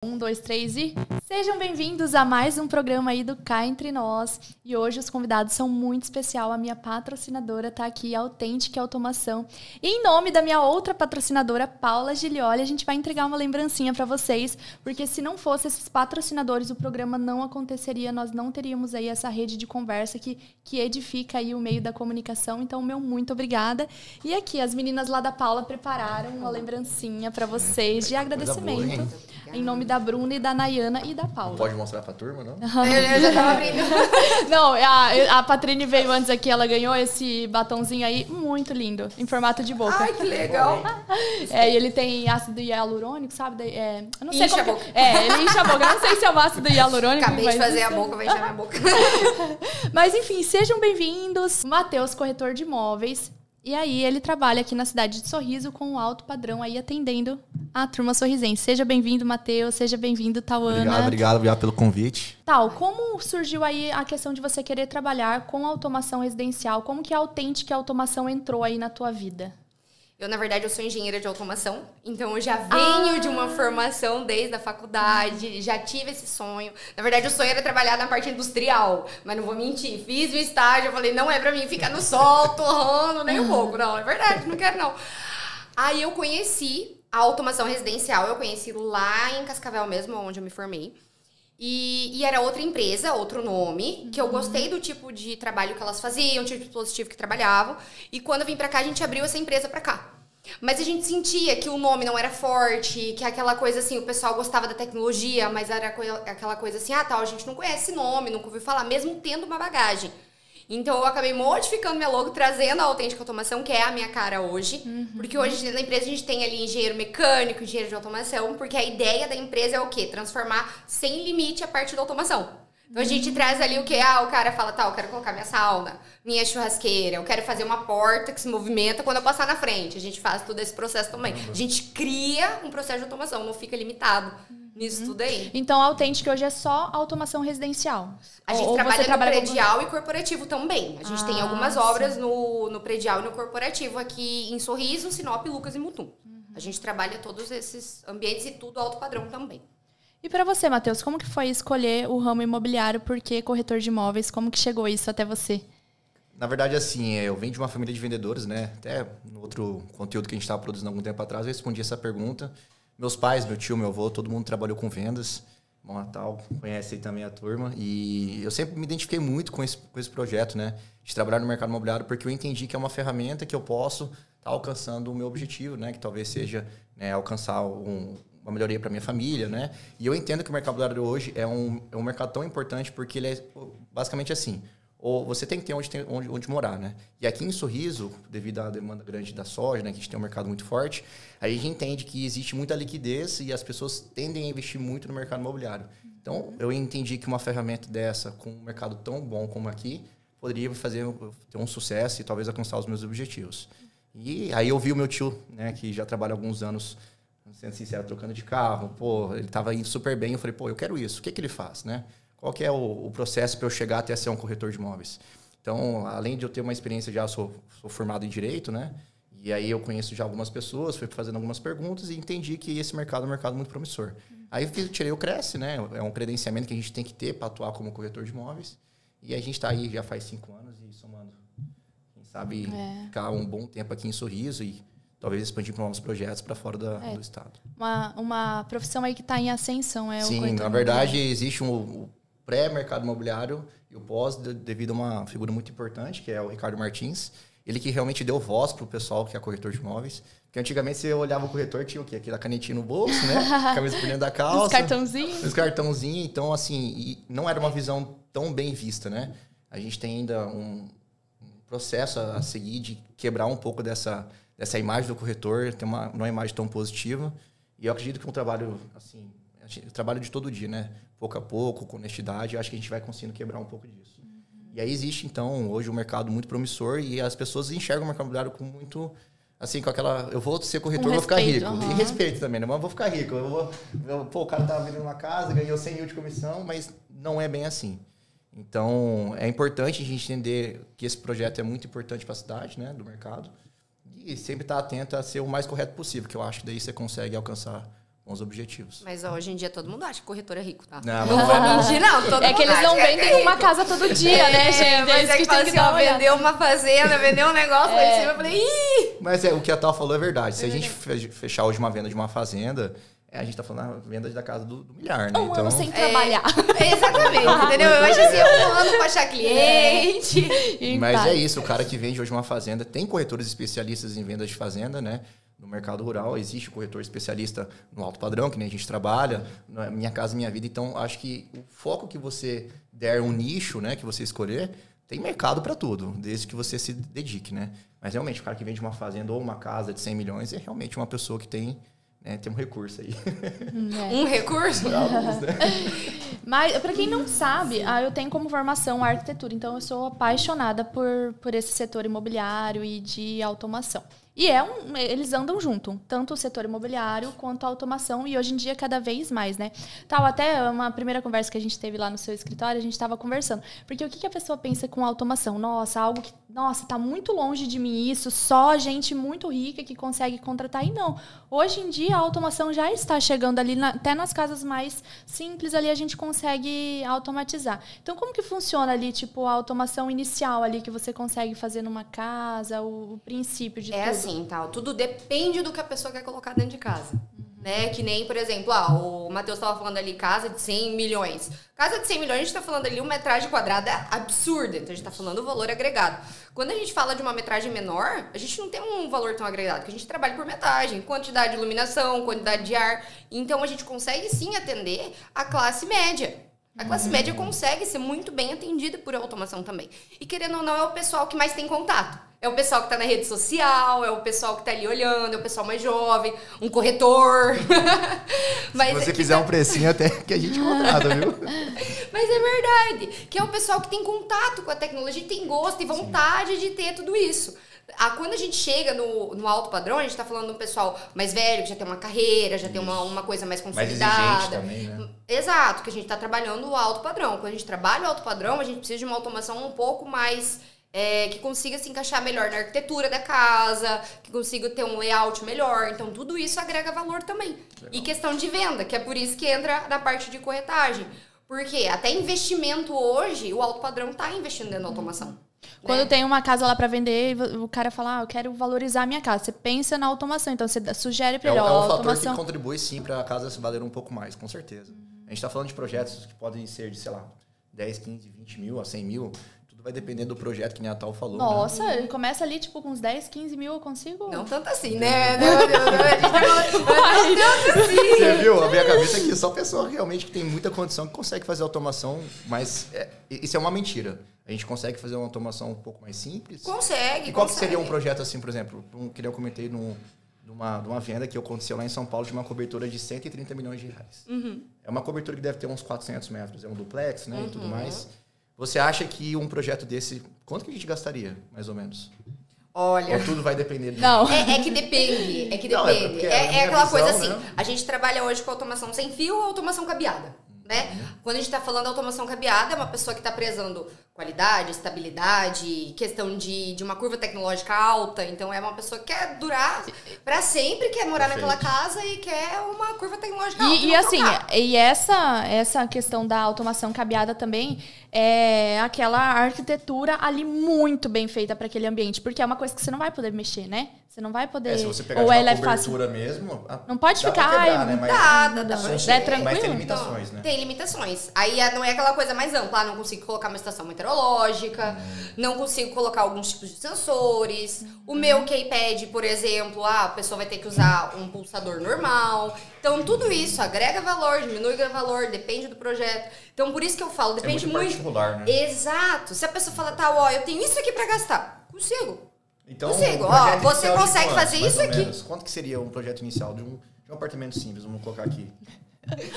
Um, dois, três e... Sejam bem-vindos a mais um programa aí do Cá Entre Nós. E hoje os convidados são muito especial. A minha patrocinadora tá aqui, a Authentic Automação. E em nome da minha outra patrocinadora, Paula Giglioli, a gente vai entregar uma lembrancinha para vocês. Porque se não fosse esses patrocinadores, o programa não aconteceria. Nós não teríamos aí essa rede de conversa que edifica aí o meio da comunicação. Então, meu muito obrigada. E aqui, as meninas lá da Paula prepararam uma lembrancinha para vocês de agradecimento. Em nome da Bruna e da Nayana e da Paula. Não pode mostrar pra turma, não? Eu já tava abrindo. Não, a Patrine veio antes aqui, ela ganhou esse batonzinho aí, muito lindo, em formato de boca. Ai, que legal. E ele tem ácido hialurônico, sabe? Eu não sei Incha como a boca. ele incha a boca. Eu não sei se é o ácido hialurônico. Acabei mas de fazer a boca, vai encher minha boca. Mas enfim, sejam bem-vindos. Matheus, corretor de imóveis. E aí, ele trabalha aqui na cidade de Sorriso com um alto padrão aí, atendendo a turma sorrisense. Seja bem-vindo, Matheus. Seja bem-vindo, Tauana. Obrigado pelo convite. Tal, como surgiu aí a questão de você querer trabalhar com automação residencial? Como que a Authentic Automação entrou aí na tua vida? Eu, na verdade, eu sou engenheira de automação, então eu já venho de uma formação desde a faculdade, já tive esse sonho. Na verdade, o sonho era trabalhar na parte industrial, mas não vou mentir. Fiz o estágio, eu falei, não é pra mim ficar no sol, torrando, nem um pouco. Não, é verdade, não quero não. Aí eu conheci a automação residencial, eu conheci lá em Cascavel mesmo, onde eu me formei. E era outra empresa, outro nome, que eu gostei do tipo de trabalho que elas faziam, o tipo de dispositivo que trabalhavam. E quando eu vim pra cá, a gente abriu essa empresa pra cá. Mas a gente sentia que o nome não era forte, que aquela coisa assim, o pessoal gostava da tecnologia, mas era aquela coisa assim, a gente não conhece esse nome, nunca ouviu falar, mesmo tendo uma bagagem. Então, eu acabei modificando minha logo, trazendo a Authentic Automação, que é a minha cara hoje. Porque hoje, na empresa, a gente tem ali engenheiro mecânico, engenheiro de automação, porque a ideia da empresa é o quê? Transformar sem limite a parte da automação. Então, a gente traz ali o quê? O cara fala, eu quero colocar minha sauna, minha churrasqueira, eu quero fazer uma porta que se movimenta quando eu passar na frente. A gente faz todo esse processo também. A gente cria um processo de automação, não fica limitado nisso tudo aí. Então, a Authentic hoje é só automação residencial? A gente trabalha no predial e corporativo também. A gente tem algumas obras no predial e no corporativo aqui em Sorriso, Sinop, Lucas e Mutum. A gente trabalha todos esses ambientes e tudo alto padrão também. E para você, Matheus, como que foi escolher o ramo imobiliário? Por que corretor de imóveis? Como que chegou isso até você? Na verdade, assim, eu venho de uma família de vendedores, né? Até no outro conteúdo que a gente estava produzindo algum tempo atrás, eu respondi essa pergunta. Meus pais, meu tio, meu avô, todo mundo trabalhou com vendas. Bom Natal, conhece aí também a turma. E eu sempre me identifiquei muito com esse projeto, né? De trabalhar no mercado imobiliário, porque eu entendi que é uma ferramenta que eu posso estar alcançando o meu objetivo, né? Que talvez seja, né, alcançar uma melhoria para minha família, né? E eu entendo que o mercado imobiliário hoje é um mercado tão importante porque ele é basicamente assim. Ou você tem que ter onde morar, né? E aqui em Sorriso, devido à demanda grande da soja, né, que a gente tem um mercado muito forte, a gente entende que existe muita liquidez e as pessoas tendem a investir muito no mercado imobiliário. Então, eu entendi que uma ferramenta dessa, com um mercado tão bom como aqui, poderia ter um sucesso e talvez alcançar os meus objetivos. E aí eu vi o meu tio, né, que já trabalha há alguns anos, sendo sincero, trocando de carro. Ele estava indo super bem. Eu falei, eu quero isso. O que ele faz, né? Qual que é o processo para eu chegar até a ser um corretor de imóveis? Então, além de eu ter uma experiência, já sou formado em Direito, né? E aí eu conheço já algumas pessoas, fui fazendo algumas perguntas e entendi que esse mercado é um mercado muito promissor. Aí tirei o Cresce, né? É um credenciamento que a gente tem que ter para atuar como corretor de imóveis. E a gente está aí já faz 5 anos e somando, quem sabe, ficar um bom tempo aqui em Sorriso e talvez expandir para novos projetos para fora do estado. Uma profissão aí que está em ascensão. Sim, na verdade, existe pré-mercado imobiliário e o pós devido a uma figura muito importante, que é o Ricardo Martins. Ele que realmente deu voz para o pessoal que é corretor de imóveis. Porque antigamente você olhava o corretor, tinha o quê? Aquela canetinha no bolso, né? Camisa por dentro da calça. Os cartãozinhos. Então, assim, não era uma visão tão bem vista, né? A gente tem ainda um processo a seguir de quebrar um pouco dessa imagem do corretor, ter uma imagem tão positiva. E eu acredito que um trabalho, assim, trabalho de todo dia, né? Pouco a pouco, com honestidade, eu acho que a gente vai conseguindo quebrar um pouco disso. E aí existe, então, hoje um mercado muito promissor e as pessoas enxergam o mercado imobiliário com muito, assim, com aquela... Eu vou ser corretor, vou ficar rico. E respeito também, né? Mas eu vou ficar rico. O cara tava vendendo uma casa, ganhou 100 mil de comissão, mas não é bem assim. Então, é importante a gente entender que esse projeto é muito importante para a cidade, né? Do mercado. E sempre estar atento a ser o mais correto possível, que eu acho que daí você consegue alcançar com os objetivos. Mas hoje em dia todo mundo acha que corretor é rico, tá? Não, Não vou mentir, não. Todo É que eles não vendem uma casa todo dia, né, gente? Mas Eles é que fala assim, ó, vendeu uma fazenda, vendeu um negócio lá em cima, eu falei, ih! Mas o que a Tal falou é verdade. Se a gente fechar hoje uma venda de uma fazenda, a gente tá falando da venda da casa do milhar, né? Um ano sem trabalhar. Exatamente, entendeu? Eu acho assim, um ano pra achar cliente. Mas é isso, o cara que vende hoje uma fazenda, tem corretores especialistas em vendas de fazenda, né? No mercado rural, existe o corretor especialista no alto padrão, que nem a gente trabalha, Minha Casa Minha Vida. Então, acho que o foco que você der, um nicho, né, que você escolher, tem mercado para tudo, desde que você se dedique, né? Mas, realmente, o cara que vende uma fazenda ou uma casa de 100 milhões é realmente uma pessoa que tem um recurso aí. Um recurso? Mas, para quem não sabe, eu tenho como formação a arquitetura, então eu sou apaixonada por esse setor imobiliário e de automação. E eles andam junto, tanto o setor imobiliário quanto a automação, e hoje em dia cada vez mais, né? Até uma primeira conversa que a gente teve lá no seu escritório, a gente estava conversando. Porque o que a pessoa pensa com automação? Nossa, tá muito longe de mim isso, só gente muito rica que consegue contratar. E não, hoje em dia a automação já está chegando ali, até nas casas mais simples ali a gente consegue automatizar. Então como que funciona ali, tipo, a automação inicial ali que você consegue fazer numa casa, o princípio de tudo? Assim, tudo depende do que a pessoa quer colocar dentro de casa. Né? Que nem, por exemplo, o Matheus estava falando ali, casa de 100 milhões. Casa de 100 milhões, a gente está falando ali uma metragem quadrada absurda. Então, a gente está falando o valor agregado. Quando a gente fala de uma metragem menor, a gente não tem um valor tão agregado, porque a gente trabalha por metragem, quantidade de iluminação, quantidade de ar. Então, a gente consegue, sim, atender a classe média. A classe média consegue ser muito bem atendida por automação também. E, querendo ou não, é o pessoal que mais tem contato. É o pessoal que tá na rede social, é o pessoal que tá ali olhando, é o pessoal mais jovem, um corretor. Mas se você fizer um precinho, até que a gente contrata, viu? Mas é verdade, que é o pessoal que tem contato com a tecnologia, tem gosto e vontade de ter tudo isso. Quando a gente chega no alto padrão, a gente tá falando de um pessoal mais velho, que já tem uma carreira, já tem uma coisa mais consolidada. Mais exigente também, né? Exato, que a gente tá trabalhando o alto padrão. Quando a gente trabalha o alto padrão, a gente precisa de uma automação um pouco mais... que consiga se encaixar melhor na arquitetura da casa, que consiga ter um layout melhor. Então, tudo isso agrega valor também. Legal. E questão de venda, que é por isso que entra na parte de corretagem. Porque até investimento hoje, o alto padrão está investindo dentro da automação. Quando tem uma casa lá para vender, o cara fala, eu quero valorizar a minha casa. Você pensa na automação, então você sugere para ele, É um automação... fator que contribui, sim, para a casa se valer um pouco mais, com certeza. A gente está falando de projetos que podem ser de, sei lá, 10, 15, 20 mil a 100 mil... Vai depender do projeto, que nem a Tal falou. Nossa, né? Ele começa ali, tipo, com uns 10, 15 mil, eu consigo... Não tanto assim, né? Não tanto assim. Você viu? A minha cabeça aqui, só pessoa realmente que tem muita condição que consegue fazer automação, mas isso é uma mentira. A gente consegue fazer uma automação um pouco mais simples. Consegue, E qual que seria um projeto assim, por exemplo? Que eu comentei de uma venda que aconteceu lá em São Paulo de uma cobertura de 130 milhões de reais. Uhum. É uma cobertura que deve ter uns 400 metros. É um duplex, né? E tudo mais. Você acha que um projeto desse, quanto que a gente gastaria, mais ou menos? Olha... Ou tudo vai depender do... Não. É que depende, Não, é aquela visão, coisa assim, né? A gente trabalha hoje com automação sem fio ou automação cabeada, né? Quando a gente está falando de automação cabeada, é uma pessoa que está prezando qualidade, estabilidade, questão de uma curva tecnológica alta. Então, é uma pessoa que quer durar para sempre, quer morar naquela casa e quer uma curva tecnológica alta. E assim, e essa questão da automação cabeada também é aquela arquitetura ali muito bem feita para aquele ambiente, porque é uma coisa que você não vai poder mexer, né? Você não vai poder... se você pegar ou de ela uma cobertura mesmo... Não pode ficar... Quebrar, né? Dá. É tranquilo? Mas tem limitações, então, né? Tem limitações. Aí não é aquela coisa mais ampla. Não consigo colocar uma estação meteorológica, não consigo colocar alguns tipos de sensores. O meu keypad, por exemplo, a pessoa vai ter que usar um pulsador normal. Então, tudo isso agrega valor, diminui valor, depende do projeto. Então, por isso que eu falo, depende muito. Particular, né? Exato. Se a pessoa fala, eu tenho isso aqui pra gastar, consigo. Então, consigo. Você consegue fazer isso aqui. Quanto que seria um projeto inicial de um apartamento simples? Vamos colocar aqui.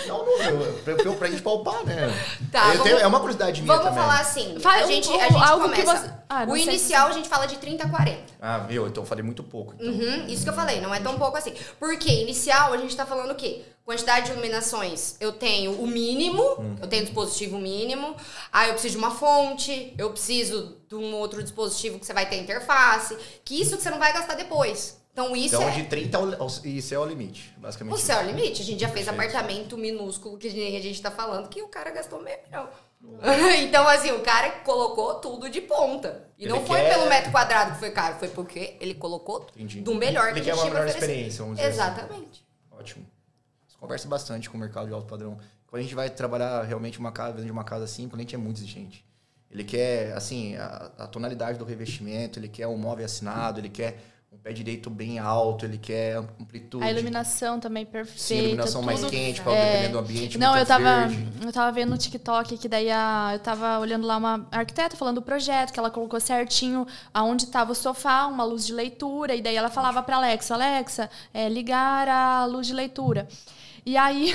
Não, pra gente palpar, né? Tá, é uma curiosidade minha vamos também. falar assim, Fala a gente algo começa... que você... o inicial a gente fala de 30 a 40. Viu? Então eu falei muito pouco. Então. Isso que eu falei, não é tão pouco assim. Porque inicial a gente tá falando o quê? Quantidade de iluminações, eu tenho o mínimo, eu tenho dispositivo mínimo, eu preciso de uma fonte, eu preciso de um outro dispositivo que você vai ter interface, que isso que você não vai gastar depois. Então, isso Então, de 30 isso é o limite, basicamente. O céu é o limite. A gente já fez apartamento minúsculo, que nem a gente tá falando, que o cara gastou R$500 mil. Então, assim, o cara colocou tudo de ponta. E ele não foi pelo metro quadrado que foi caro, foi porque ele colocou do melhor que a gente tinha. Ele quer uma melhor experiência, vamos dizer Exatamente. Assim. Ótimo. Você conversa bastante com o mercado de alto padrão. Quando a gente vai trabalhar realmente vendo de uma casa assim, o cliente é muito exigente. Ele quer, assim, a tonalidade do revestimento, ele quer um móvel assinado, ele quer um pé direito bem alto, ele quer amplitude. A iluminação também perfeita. Sim, a iluminação tudo, mais quente, dependendo do ambiente. Não, eu tava vendo no TikTok que daí eu tava olhando lá uma arquiteta falando do projeto, que ela colocou certinho aonde tava o sofá, uma luz de leitura, e daí ela falava pra Alexa, ligar a luz de leitura. E aí,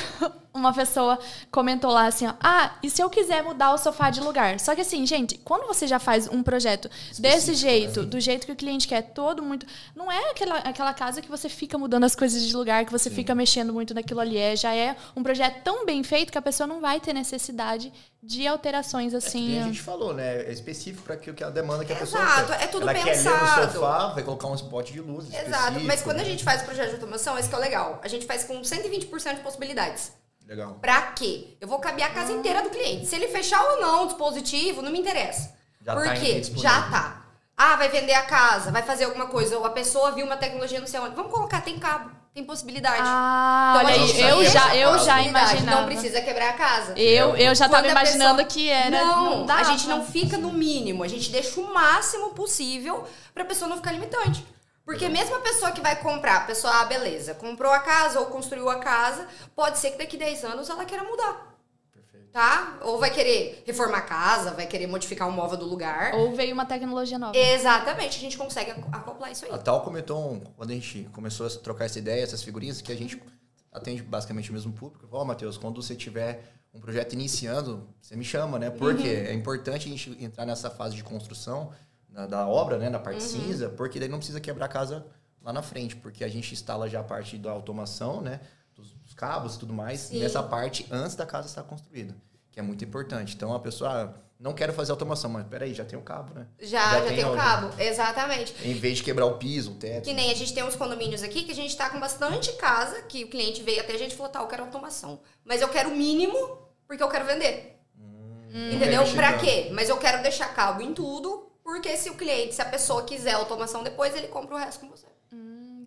uma pessoa comentou lá assim, ó, e se eu quiser mudar o sofá de lugar? Só que assim, gente, quando você já faz um projeto desse jeito, do jeito que o cliente quer, todo muito... Não é aquela casa que você fica mudando as coisas de lugar, que você fica mexendo muito naquilo ali. Já é um projeto tão bem feito que a pessoa não vai ter necessidade de alterações assim. Que a gente falou, né? É específico para aquilo que a demanda que a pessoa quer. É tudo ela pensado. Ela quer ler no sofá, vai colocar um spot de luz Exato, mas quando a gente faz o projeto de automação, esse que é o legal. A gente faz com 120% de possibilidades. Legal. Pra quê? Eu vou caber a casa inteira do cliente. Se ele fechar ou não o dispositivo, não me interessa. Por quê? Já tá. Vai vender a casa, vai fazer alguma coisa, ou a pessoa viu uma tecnologia não sei onde. Vamos colocar, tem cabo, tem possibilidade. Então, olha aí, eu já imaginava. Não precisa quebrar a casa. Eu já tava imaginando que era... Não, a gente não fica no mínimo, a gente deixa o máximo possível pra pessoa não ficar limitante. Porque mesmo a pessoa que vai comprar, a pessoa, beleza, comprou a casa ou construiu a casa, pode ser que daqui 10 anos ela queira mudar. Perfeito. Tá? Ou vai querer reformar a casa, vai querer modificar um móvel do lugar. Ou veio uma tecnologia nova. Exatamente, a gente consegue acoplar isso aí. A Tal comentou, quando a gente começou a trocar essa ideia, essas figurinhas, que a gente atende basicamente o mesmo público. Matheus, quando você tiver um projeto iniciando, você me chama, né? Porque é importante a gente entrar nessa fase de construção da obra, né, na parte cinza, porque daí não precisa quebrar a casa lá na frente, porque a gente instala já a parte da automação, né, dos cabos e tudo mais, nessa parte antes da casa estar construída, que é muito importante. Então a pessoa, não quero fazer automação, mas peraí, já tem o cabo, né? Já tem o cabo, exatamente. Em vez de quebrar o piso, o teto. Que nem a gente tem uns condomínios aqui que a gente tá com bastante casa, que o cliente veio até a gente e falou, eu quero automação, mas eu quero o mínimo porque eu quero vender. Entendeu? Pra quê? Mas eu quero deixar cabo em tudo. Porque se a pessoa quiser automação depois, ele compra o resto com você.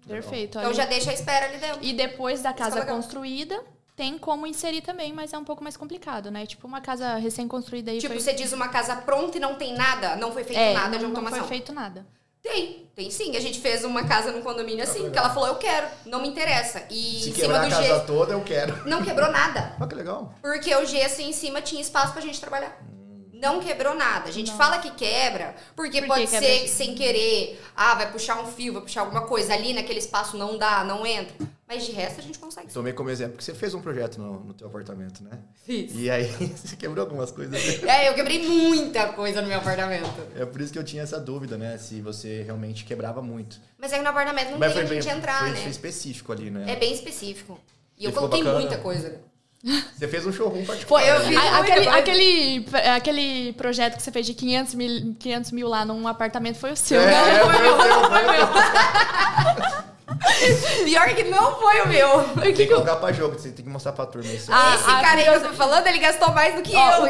Perfeito. Então já deixa a espera ali dentro. E depois da casa construída, tem como inserir também, mas é um pouco mais complicado, né? Tipo uma casa recém-construída aí. Você diz uma casa pronta e não tem nada, não foi feito nada de automação. Não foi feito nada. Tem sim. A gente fez uma casa num condomínio assim, que ela falou, eu quero, não me interessa. E se quebrar a casa toda, eu quero. Não quebrou nada. Que legal. Porque o gesso em cima tinha espaço pra gente trabalhar. Não quebrou nada. A gente fala que quebra, porque pode ser que sem querer, vai puxar um fio, vai puxar alguma coisa ali naquele espaço, não dá, não entra. Mas de resto a gente consegue. Tomei como exemplo, porque você fez um projeto no teu apartamento, né? Fiz. E aí você quebrou algumas coisas. Eu quebrei muita coisa no meu apartamento. É por isso que eu tinha essa dúvida, né? Se você realmente quebrava muito. Mas aí no apartamento não tem a gente entrar, né? Foi específico ali, né? É bem específico. E eu coloquei muita coisa. Você fez um showroom particular. Eu fiz aquele projeto que você fez de 500 mil lá num apartamento foi o seu. Foi meu. Pior que não foi o meu. Tem que colocar pra jogo, você tem que mostrar pra turma isso. Esse cara aí que eu tô falando, ele gastou mais do que eu.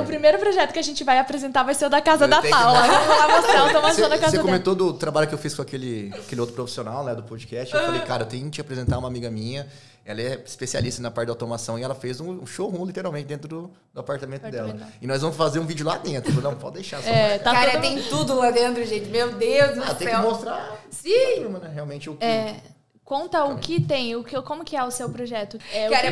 O primeiro projeto que a gente vai apresentar vai ser o da casa da Paula. Vamos lá mostrar a automação da casa dela. Você comentou dela. do trabalho que eu fiz com aquele outro profissional, né, do podcast. Eu falei, cara, eu tenho que te apresentar uma amiga minha. Ela é especialista na parte da automação e ela fez um showroom, literalmente, dentro do apartamento dela. E nós vamos fazer um vídeo lá dentro. Não, pode deixar. Cara, tem tudo lá dentro, gente. Meu Deus do céu. Tem que mostrar pra turma, né? Realmente o que... Conta o que tem, como que é o seu projeto.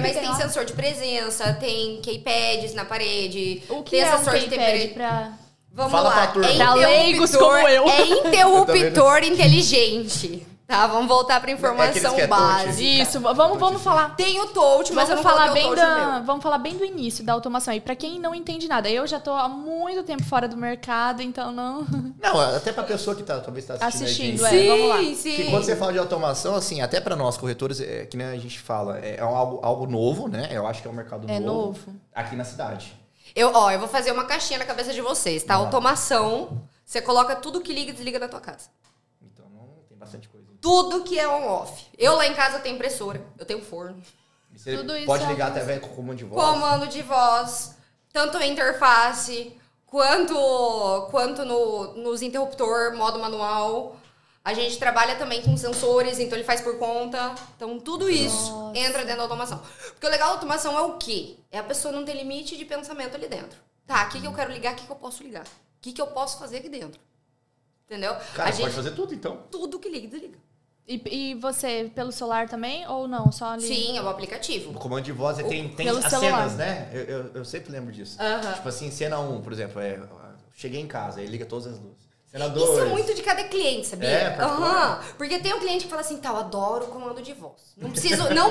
Mas tem sensor de presença, tem keypads na parede. O que tem é sensor um keypad pra... Vamos Fala lá. Pra leigos como eu. É interruptor inteligente. Tá, vamos voltar pra informação básica. Isso, vamos falar. Tem o touch, mas vamos falar bem do início da automação. E pra quem não entende nada, eu já tô há muito tempo fora do mercado, então não... Não, até pra pessoa que talvez tá assistindo. Vamos lá. Sim. Que quando você fala de automação, assim, até pra nós, corretores, que nem a gente fala, é algo novo, né? Eu acho que é um mercado novo. É novo. Aqui na cidade. Eu vou fazer uma caixinha na cabeça de vocês, tá? Automação, você coloca tudo que liga e desliga na tua casa. Então, tem bastante coisa. Tudo que é on-off. Eu lá em casa tenho impressora, eu tenho forno. Você Tudo isso pode é ligar uma até com comando de voz. Comando de voz, tanto a interface, quanto nos interruptor, modo manual. A gente trabalha também com sensores, então ele faz por conta. Então tudo isso entra dentro da automação. Porque o legal da automação é o quê? É a pessoa não ter limite de pensamento ali dentro. Tá, o que eu quero ligar, o que eu posso ligar? O que eu posso fazer aqui dentro? Entendeu? Cara, pode fazer tudo, então. Tudo que liga, desliga. E você, pelo celular também ou não? Só ali? Sim, é o aplicativo. No comando de voz tem pelo as celular. cenas, né? Eu sempre lembro disso. Tipo assim, cena 1, por exemplo, cheguei em casa, aí liga todas as luzes. Cena 2. Isso é muito de cada cliente, sabia? É, Porque tem um cliente que fala assim, tá, eu adoro o comando de voz. Não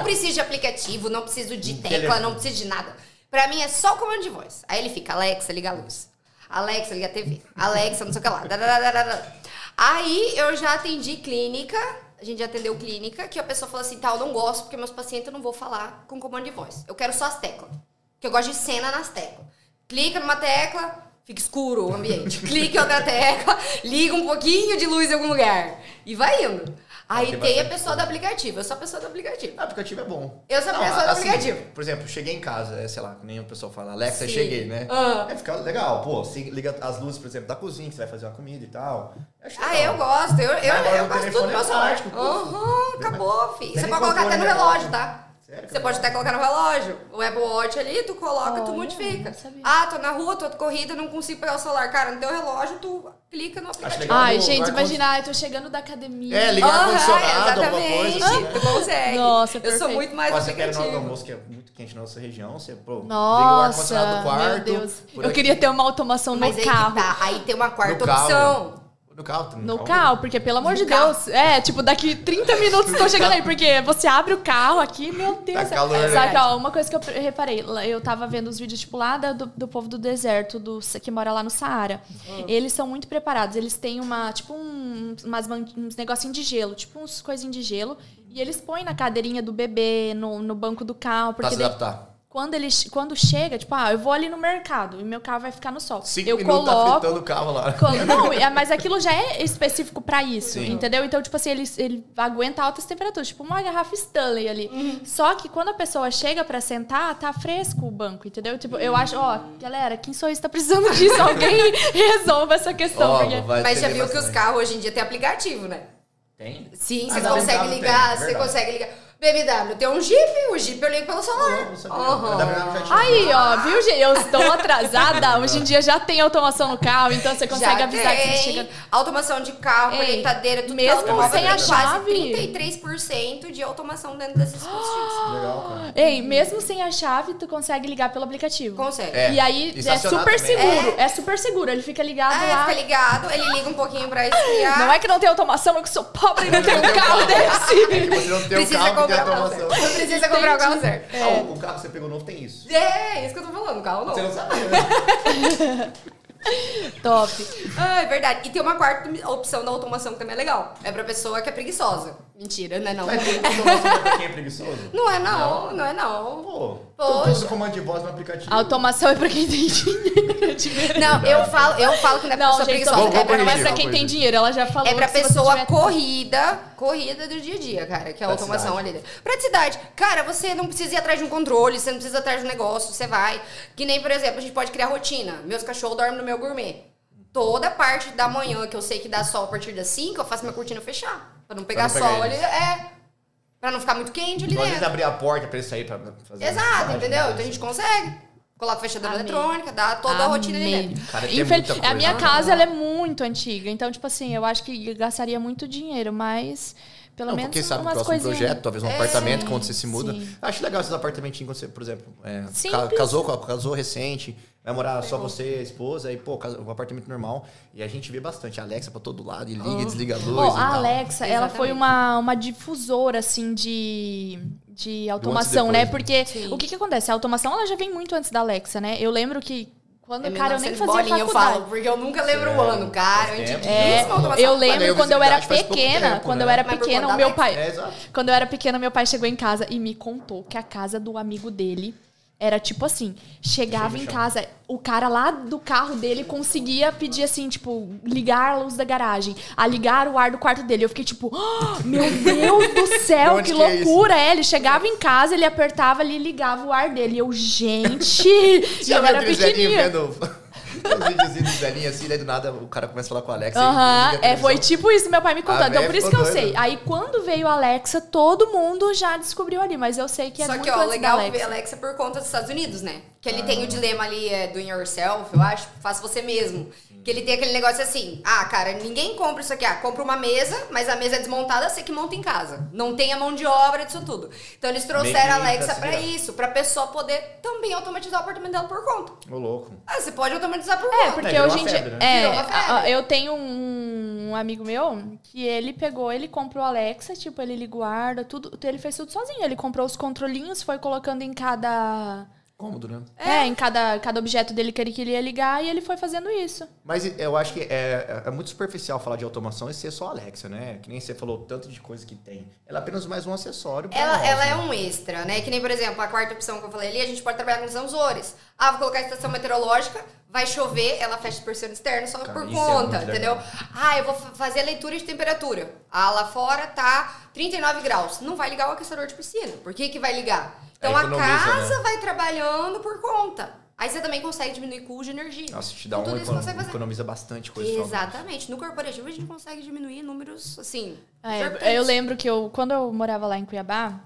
preciso de aplicativo, não preciso de tecla, não preciso de nada. Pra mim é só o comando de voz. Aí ele fica, Alexa, liga a luz. Alexa, liga a TV. Alexa, não sei o que lá. Aí eu já atendi clínica, a gente já atendeu clínica, que a pessoa falou assim, tá, eu não gosto, porque meus pacientes eu não vou falar com comando de voz. Eu quero só as teclas. Porque eu gosto de cena nas teclas. Clica numa tecla, fica escuro o ambiente. Clica em outra tecla, liga um pouquinho de luz em algum lugar. E vai indo. Aí tem a pessoa do aplicativo. Eu sou a pessoa do aplicativo. O aplicativo é bom. Eu sou a pessoa do aplicativo. Por exemplo, cheguei em casa, sei lá, nem o pessoal fala, Alexa, Sim. cheguei, né? Aí fica legal. Pô, você liga as luzes, por exemplo, da cozinha, que você vai fazer uma comida e tal. Acho legal. Eu gosto. Eu Agora gosto o tudo do meu celular. telefone é prático, Acabou, filho. Você nem pode colocar até no controle relógio, remoto. tá? Sério, Você pode até colocar no relógio. O Apple Watch ali, tu coloca, tu Olha, modifica. não sabia. Tô na rua, tô corrida, não consigo pegar o celular. Cara, no teu relógio, tu clica no aplicativo. legal. Ai, No gente, ar-condicionado. imagina, eu tô chegando da academia. Ligar ar-condicionado, alguma exatamente. coisa assim. Tu consegue. Nossa, eu perfeito. sou muito mais Você quer no aplicativo. almoço, que é muito quente na nossa região, você liga o Nossa, ar-condicionado do quarto. meu Deus. por Eu aqui. queria ter uma automação Mas no aí carro. que tá. Aí tem uma quarta No carro. opção. No No carro, porque pelo amor de Deus, tipo, daqui 30 minutos tô chegando aí, porque você abre o carro aqui, meu Deus. Tá calor, né? Sabe, ó, uma coisa que eu reparei, eu tava vendo os vídeos, tipo, lá do povo do deserto, que mora lá no Saara. Eles são muito preparados, eles têm uns negocinhos de gelo, tipo uns coisinhos de gelo, e eles põem na cadeirinha do bebê, no banco do carro, Pra porque se adaptar. quando chega, tipo, eu vou ali no mercado e meu carro vai ficar no sol. 5 eu minutos tá coloco, fritando o carro lá. não, mas aquilo já é específico pra isso, Sim. entendeu? Então, tipo assim, ele aguenta altas temperaturas, tipo uma garrafa Stanley ali. Só que quando a pessoa chega pra sentar, tá fresco o banco, entendeu? Tipo, eu acho, galera, quem sou isso tá precisando disso? Alguém resolva essa questão. Porque... Mas já viu que os carros hoje em dia tem aplicativo, né? Tem? Sim, Ah, você da consegue BMW ligar, tem, você verdade. consegue ligar. BMW tem um Jeep, o Jeep eu ligo pelo celular. Não sabia. A BMW já tinha. Aí, ó, viu, gente? Eu estou atrasada. Hoje em dia já tem automação no carro, então você consegue Já avisar que você tem chega. automação de carro, Ei, colheitadeira, tudo mesmo que é automóvel, sem a tem chave? quase 33% de automação dentro desses dispositivos. Legal, cara. Ei, mesmo sem a chave, tu consegue ligar pelo aplicativo. Consegue. E aí é estacionar super também. seguro. É super seguro. Ele fica ligado lá. Fica ligado, ele liga um pouquinho pra esfriar. Não é que não tem automação, eu que sou pobre e não tenho um carro desse. Você não tem um Precisa carro que tem comprar o carro automação. certo. Precisa comprar o carro certo. O carro que você pegou novo tem isso. É, isso que eu tô falando, o carro não. Você não sabia, né? Top. É verdade. E tem uma quarta opção da automação que também é legal. É pra pessoa que é preguiçosa. Mentira, não é não. Mas tem automação pra quem é preguiçoso? Não é não, não é não. Pô, Poxa. todo comando de voz no aplicativo. A automação é pra quem tem dinheiro. de verdade. Não, eu falo que não é pra Não, pessoa gente, preguiçosa. vou não é corrigir, pra vou quem tem corrigir. dinheiro. Ela já falou. É pra que se você pessoa tiver- corrida do dia a dia, cara, que é a automação Praticidade. ali dentro. Praticidade. Cara, você não precisa ir atrás de um controle, você não precisa ir atrás de um negócio, você vai. Que nem, por exemplo, a gente pode criar rotina. Meus cachorros dormem no meu gourmet. Toda parte da manhã que eu sei que dá sol a partir das 5, eu faço minha cortina fechar. Pra não pegar não pegar sol ali. eles. Pra não ficar muito quente ali Então, às vezes dentro. abrir a porta pra ele sair pra fazer. Exato, atividade, entendeu? né? Então a gente consegue. Coloca fechadura Amei. eletrônica, dá toda a rotina ali Amei. dentro. Cara, tem muita coisa. A minha Não, casa, não. ela é muito antiga. Então, tipo assim, eu acho que gastaria muito dinheiro, mas pelo Não, menos porque sabe, o umas próximo coisinhas. projeto, talvez um apartamento, quando você se muda. sim. Acho legal esses apartamentinhos quando você, por exemplo, Simples. casou recente, vai morar só você, a esposa, aí, pô, um apartamento normal. E a gente vê bastante a Alexa pra todo lado, e liga e desliga a luz. Ó, e a tal. Alexa, ela foi Exatamente. uma difusora, assim, de automação, né? depois, Porque Sim. o que acontece? A automação, ela já vem muito antes da Alexa, né? Eu lembro que quando, É cara, eu nem 1900 fazia bolinha, eu faculdade. falo, porque eu nunca lembro o Sério? ano, cara. Faz Antiguíssima tempo. automação. Eu Mas daí lembro a quando eu era visibilidade faz pouco pequena, tempo, quando né? eu era Mas por pequena, conta o da meu pai... É, exato. Quando eu era pequena, meu pai chegou em casa e me contou que a casa do amigo dele Era tipo assim, chegava em casa, o cara lá do carro dele conseguia pedir assim, tipo, ligar a luz da garagem, a ligar o ar do quarto dele. Eu fiquei tipo, oh, meu Deus do céu, que loucura. Ele chegava em casa, ele apertava ali e ligava o ar dele. E eu, gente, eu era pequenininha. Os videozinhos do velhinho assim, daí do nada o cara começa a falar com a Alexa. Foi tipo isso, meu pai me contando. Então por isso que eu sei. Doido. Aí quando veio a Alexa, todo mundo já descobriu ali, mas eu sei que é muito antes legal da Alexa. ver a Alexa por conta dos Estados Unidos, né? Que ele tem o dilema ali, do yourself, eu acho, faça você mesmo. Que ele tem aquele negócio assim, cara, ninguém compra isso aqui, compra uma mesa, mas a mesa é desmontada, você que monta em casa. Não tem a mão de obra disso tudo. Então eles trouxeram a Alexa pra isso, pra pessoa poder também automatizar o apartamento dela por conta. Ô, louco. Você pode automatizar por conta. Porque hoje em dia... Virou uma febre. Eu tenho um amigo meu que ele comprou a Alexa, tipo, ele guarda tudo, ele fez tudo sozinho. Ele comprou os controlinhos, foi colocando em cada... Cômodo, né? Em cada objeto dele que ele queria ligar e ele foi fazendo isso. Mas eu acho que é muito superficial falar de automação e ser só Alexa, né? Que nem você falou, tanto de coisa que tem. Ela é apenas mais um acessório. Ela é um extra, né? Que nem, por exemplo, a quarta opção que eu falei ali, a gente pode trabalhar com sensores. Vou colocar a estação meteorológica, vai chover, ela fecha o persiano externo só por conta, entendeu? Eu vou fazer a leitura de temperatura. Lá fora tá 39 graus. Não vai ligar o aquecedor de piscina. Por que vai ligar? Então a casa vai trabalhando por conta. Aí você também consegue diminuir custo de energia. Nossa, te dá economiza bastante coisa. Exatamente. No corporativo a gente consegue diminuir números, assim... eu lembro que quando eu morava lá em Cuiabá,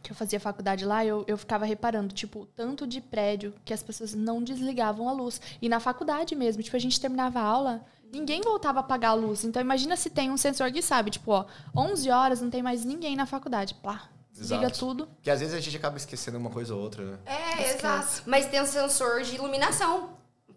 que eu fazia faculdade lá, eu ficava reparando, tipo, o tanto de prédio que as pessoas não desligavam a luz. E na faculdade mesmo, tipo, a gente terminava a aula, ninguém voltava a apagar a luz. Então imagina se tem um sensor que sabe, tipo, 11 horas não tem mais ninguém na faculdade. Plá. Desliga tudo. Porque às vezes a gente acaba esquecendo uma coisa ou outra, né? Exato. Mas tem um sensor de iluminação.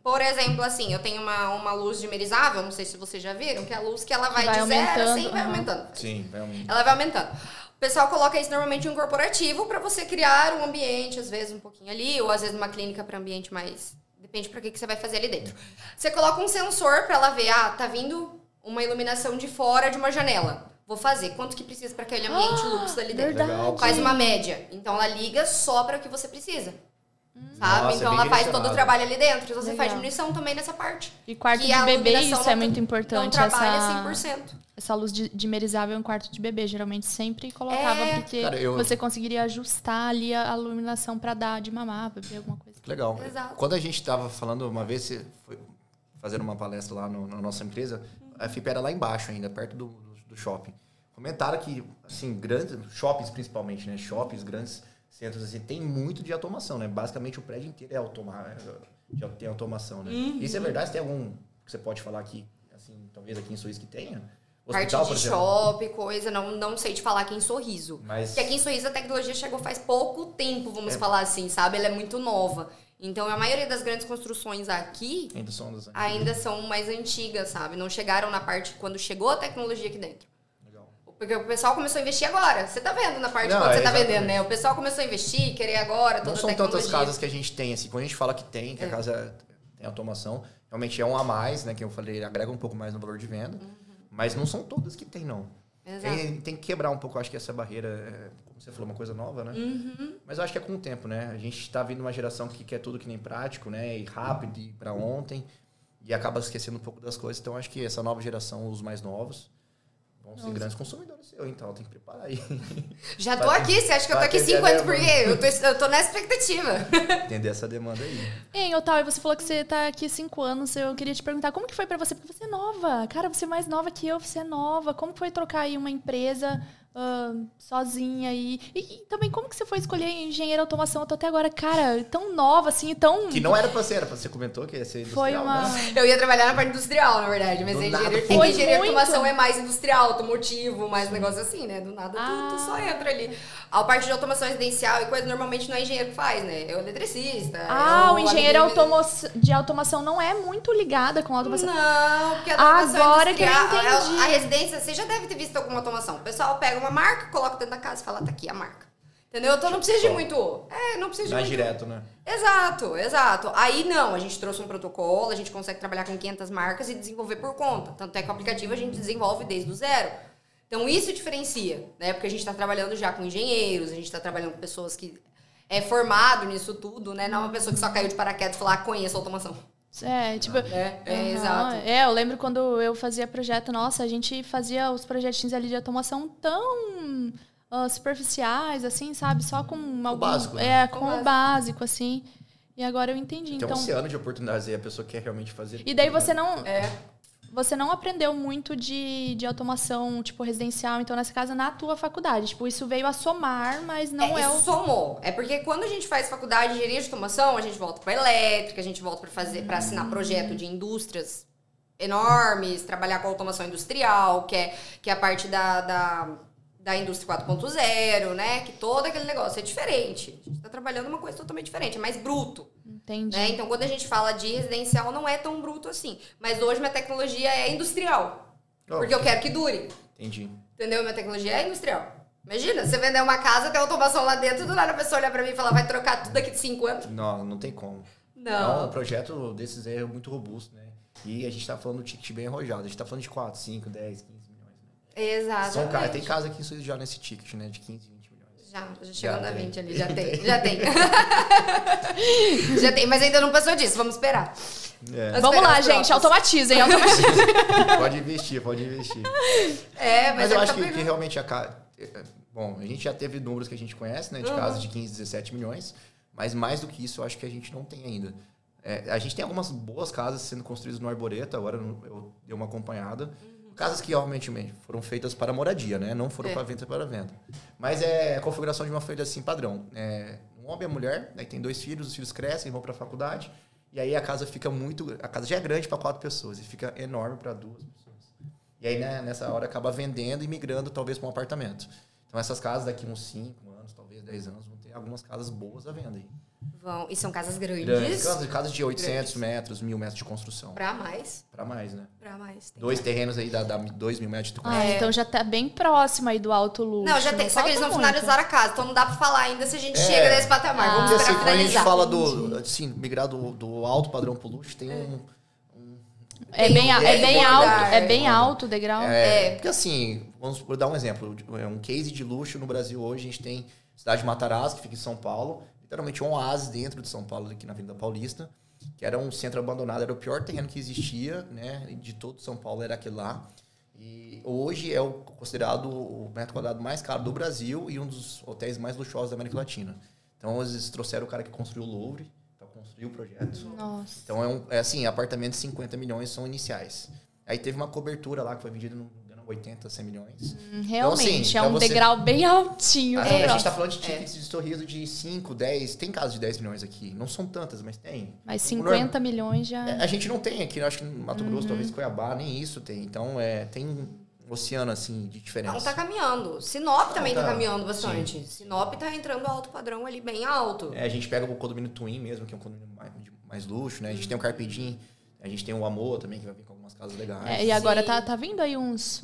Por exemplo, assim, eu tenho uma luz dimerizável, não sei se vocês já viram, que é a luz que ela vai de zero, assim, vai aumentando. Sim, vai aumentando. Ela vai aumentando. O pessoal coloca isso normalmente em um corporativo para você criar um ambiente, às vezes um pouquinho ali, ou às vezes numa clínica para ambiente mais... Depende para que você vai fazer ali dentro. Você coloca um sensor para ela ver, tá vindo uma iluminação de fora de uma janela. Vou fazer. Quanto que precisa para aquele ambiente luxo ali dentro? Verdade. Faz uma média. Então, ela liga só para o que você precisa. Sabe? Nossa, então, ela faz todo o trabalho ali dentro. Então, você faz diminuição também nessa parte. E quarto de bebê, isso é muito importante. Não trabalha 100%. Essa luz dimerizável em quarto de bebê. Geralmente, sempre colocava, porque você conseguiria ajustar ali a iluminação para dar de mamar, beber alguma coisa. Legal. Exato. Quando a gente estava falando, uma vez, você foi fazendo uma palestra lá na nossa empresa, a FIP era lá embaixo ainda, perto do shopping. Comentaram que, assim, grandes shoppings principalmente, né? Shoppings, grandes centros, assim, tem muito de automação, né? Basicamente o prédio inteiro já tem automação, né? Isso é verdade? Tem algum que você pode falar aqui, assim, talvez aqui em Sorriso que tenha? Hospital, parte de shopping, coisa, não sei te falar aqui em Sorriso. Porque aqui em Sorriso a tecnologia chegou faz pouco tempo, vamos falar assim, sabe? Ela é muito nova. Então, a maioria das grandes construções aqui ainda são mais antigas, sabe? Não chegaram na parte quando chegou a tecnologia aqui dentro. Legal. Porque o pessoal começou a investir agora. Você tá vendo na parte quando você tá vendendo, né? O pessoal começou a investir, querer agora toda a tecnologia. Não são tantas casas que a gente tem, assim. Quando a gente fala que a casa tem automação, realmente é um a mais, né? Que eu falei, agrega um pouco mais no valor de venda. Mas não são todas que tem, não. Exato. Tem que quebrar um pouco, acho que essa barreira, como você falou, uma coisa nova, né? Mas eu acho que é com o tempo, né? A gente está vindo uma geração que quer tudo que nem prático, né? E rápido, e para ontem. E acaba esquecendo um pouco das coisas. Então, acho que essa nova geração, os mais novos, vão ser grandes consumidores seus. Então, tem que preparar aí. Já tô aqui. Você acha que eu tô aqui 5 anos por quê? Eu tô nessa expectativa. Entender essa demanda aí. Hein, Otávio, você falou que você tá aqui 5 anos. Eu queria te perguntar, como que foi pra você? Porque você é nova. Cara, você é mais nova que eu, você é nova. Como que foi trocar aí uma empresa sozinha aí? E também, como que você foi escolher engenheiro de automação? Eu tô até agora, cara, tão nova, assim, tão... Que não era pra ser, você comentou que ia ser industrial, foi uma... né? Eu ia trabalhar na parte industrial, na verdade. Mas engenheiro de automação é mais industrial, automotivo, mais negócio assim, né? Do nada tudo só entra ali. A parte de automação residencial e coisa, normalmente não é engenheiro que faz, né? É o eletricista. O engenheiro de automação não é muito ligada com a automação. Não, porque a automação agora que eu entendi. A residência, você já deve ter visto alguma automação. O pessoal pega uma marca, coloca dentro da casa e fala, tá aqui a marca. Entendeu? Então não precisa de muito... não precisa de muito... direto, né? Exato. Aí não, a gente trouxe um protocolo, a gente consegue trabalhar com 500 marcas e desenvolver por conta. Tanto é que o aplicativo a gente desenvolve desde o zero. Então isso diferencia, né? Porque a gente tá trabalhando já com engenheiros, a gente tá trabalhando com pessoas que é formado nisso tudo, né? Não é uma pessoa que só caiu de paraquedas e falou, conheço automação. Tipo... Exato. Eu lembro quando eu fazia projeto, nossa, a gente fazia os projetinhos ali de automação tão superficiais, assim, sabe? Só com o básico, né? com o básico, assim. E agora eu entendi. Tem um oceano de oportunidades aí, a pessoa quer realmente fazer. E daí você não... Você não aprendeu muito de automação, tipo, residencial, então, nessa casa, na tua faculdade. Tipo, isso veio a somar, mas não Isso somou. É porque quando a gente faz faculdade de engenharia de automação, a gente volta para elétrica, a gente volta para assinar projeto de indústrias enormes, trabalhar com automação industrial, que é a parte da indústria 4.0, né? Que todo aquele negócio é diferente. A gente tá trabalhando uma coisa totalmente diferente, é mais bruto. Entendi. Né? Então, quando a gente fala de residencial, não é tão bruto assim. Mas hoje minha tecnologia é industrial. Porque eu quero que dure. Entendi. Entendeu? Minha tecnologia é industrial. Imagina, você vender uma casa, ter automação lá dentro, do nada a pessoa olhar pra mim e falar, vai trocar tudo daqui de 5 anos? Não tem como. Não. Um projeto desses é muito robusto, né? E a gente tá falando de ticket bem arrojado. A gente tá falando de 4, 5, 10, 15 milhões. Né? Exatamente. Tem casa aqui já nesse ticket, né? De 15, 20 milhões. Já chegando a 20 ali, já tem. Já tem, mas ainda não passou disso, vamos esperar. Vamos lá, gente, automatizem. Pode investir. Mas eu acho que realmente bom, a gente já teve números que a gente conhece, né? De casas de 15, 17 milhões. Mas mais do que isso, eu acho que a gente não tem ainda. A gente tem algumas boas casas sendo construídas no Arboreto, agora eu dei uma acompanhada. Casas que realmente foram feitas para moradia, né? Não foram para venda. Mas é a configuração de uma família assim, padrão. Um homem e a mulher, aí tem 2 filhos, os filhos crescem, vão para a faculdade. E aí a casa fica a casa já é grande para 4 pessoas e fica enorme para 2 pessoas. E aí, né, nessa hora, acaba vendendo e migrando talvez para um apartamento. Então essas casas daqui uns 5 anos, talvez 10 anos, vão ter algumas casas boas à venda aí. E são casas grandes. Casas de 800 metros, 1.000 metros de construção. Pra mais. Né? Pra mais. 2 terrenos aí dá 2.000 metros de construção. Então já tá bem próximo aí do alto luxo. Não, já tem. Só que eles não finalizaram a casa. Então não dá pra falar ainda se a gente chega nesse patamar. Vamos esperar assim, finalizar. Quando a gente fala assim, migrar do alto padrão pro luxo, tem É bem alto o degrau. Porque assim, vamos dar um exemplo. Um case de luxo no Brasil hoje, a gente tem a cidade de Matarazzo, que fica em São Paulo. Literalmente um oásis dentro de São Paulo, aqui na Avenida Paulista, que era um centro abandonado, era o pior terreno que existia, né? De todo São Paulo era aquele lá. E hoje é considerado o metro quadrado mais caro do Brasil e um dos hotéis mais luxuosos da América Latina. Então eles trouxeram o cara que construiu o Louvre para construir o projeto. Nossa. Então assim, apartamentos de 50 milhões são iniciais. Aí teve uma cobertura lá que foi vendida no 80, 100 milhões. Realmente, então, assim, degrau bem altinho. A gente tá falando de tickets de sorriso de 5, 10... Tem casos de 10 milhões aqui. Não são tantas, mas tem. Mas 50 milhões já... A gente não tem aqui. Eu acho que no Mato Grosso, talvez Cuiabá, nem isso tem. Então, tem um oceano, assim, de diferença. Não, tá caminhando. Sinop também tá caminhando bastante. Sim. Sinop tá entrando alto padrão ali, bem alto. A gente pega o condomínio Twin mesmo, que é um condomínio mais luxo, né? A gente tem o Carpedim, a gente tem o Amor também, que vai vir com algumas casas legais. E agora tá vindo aí uns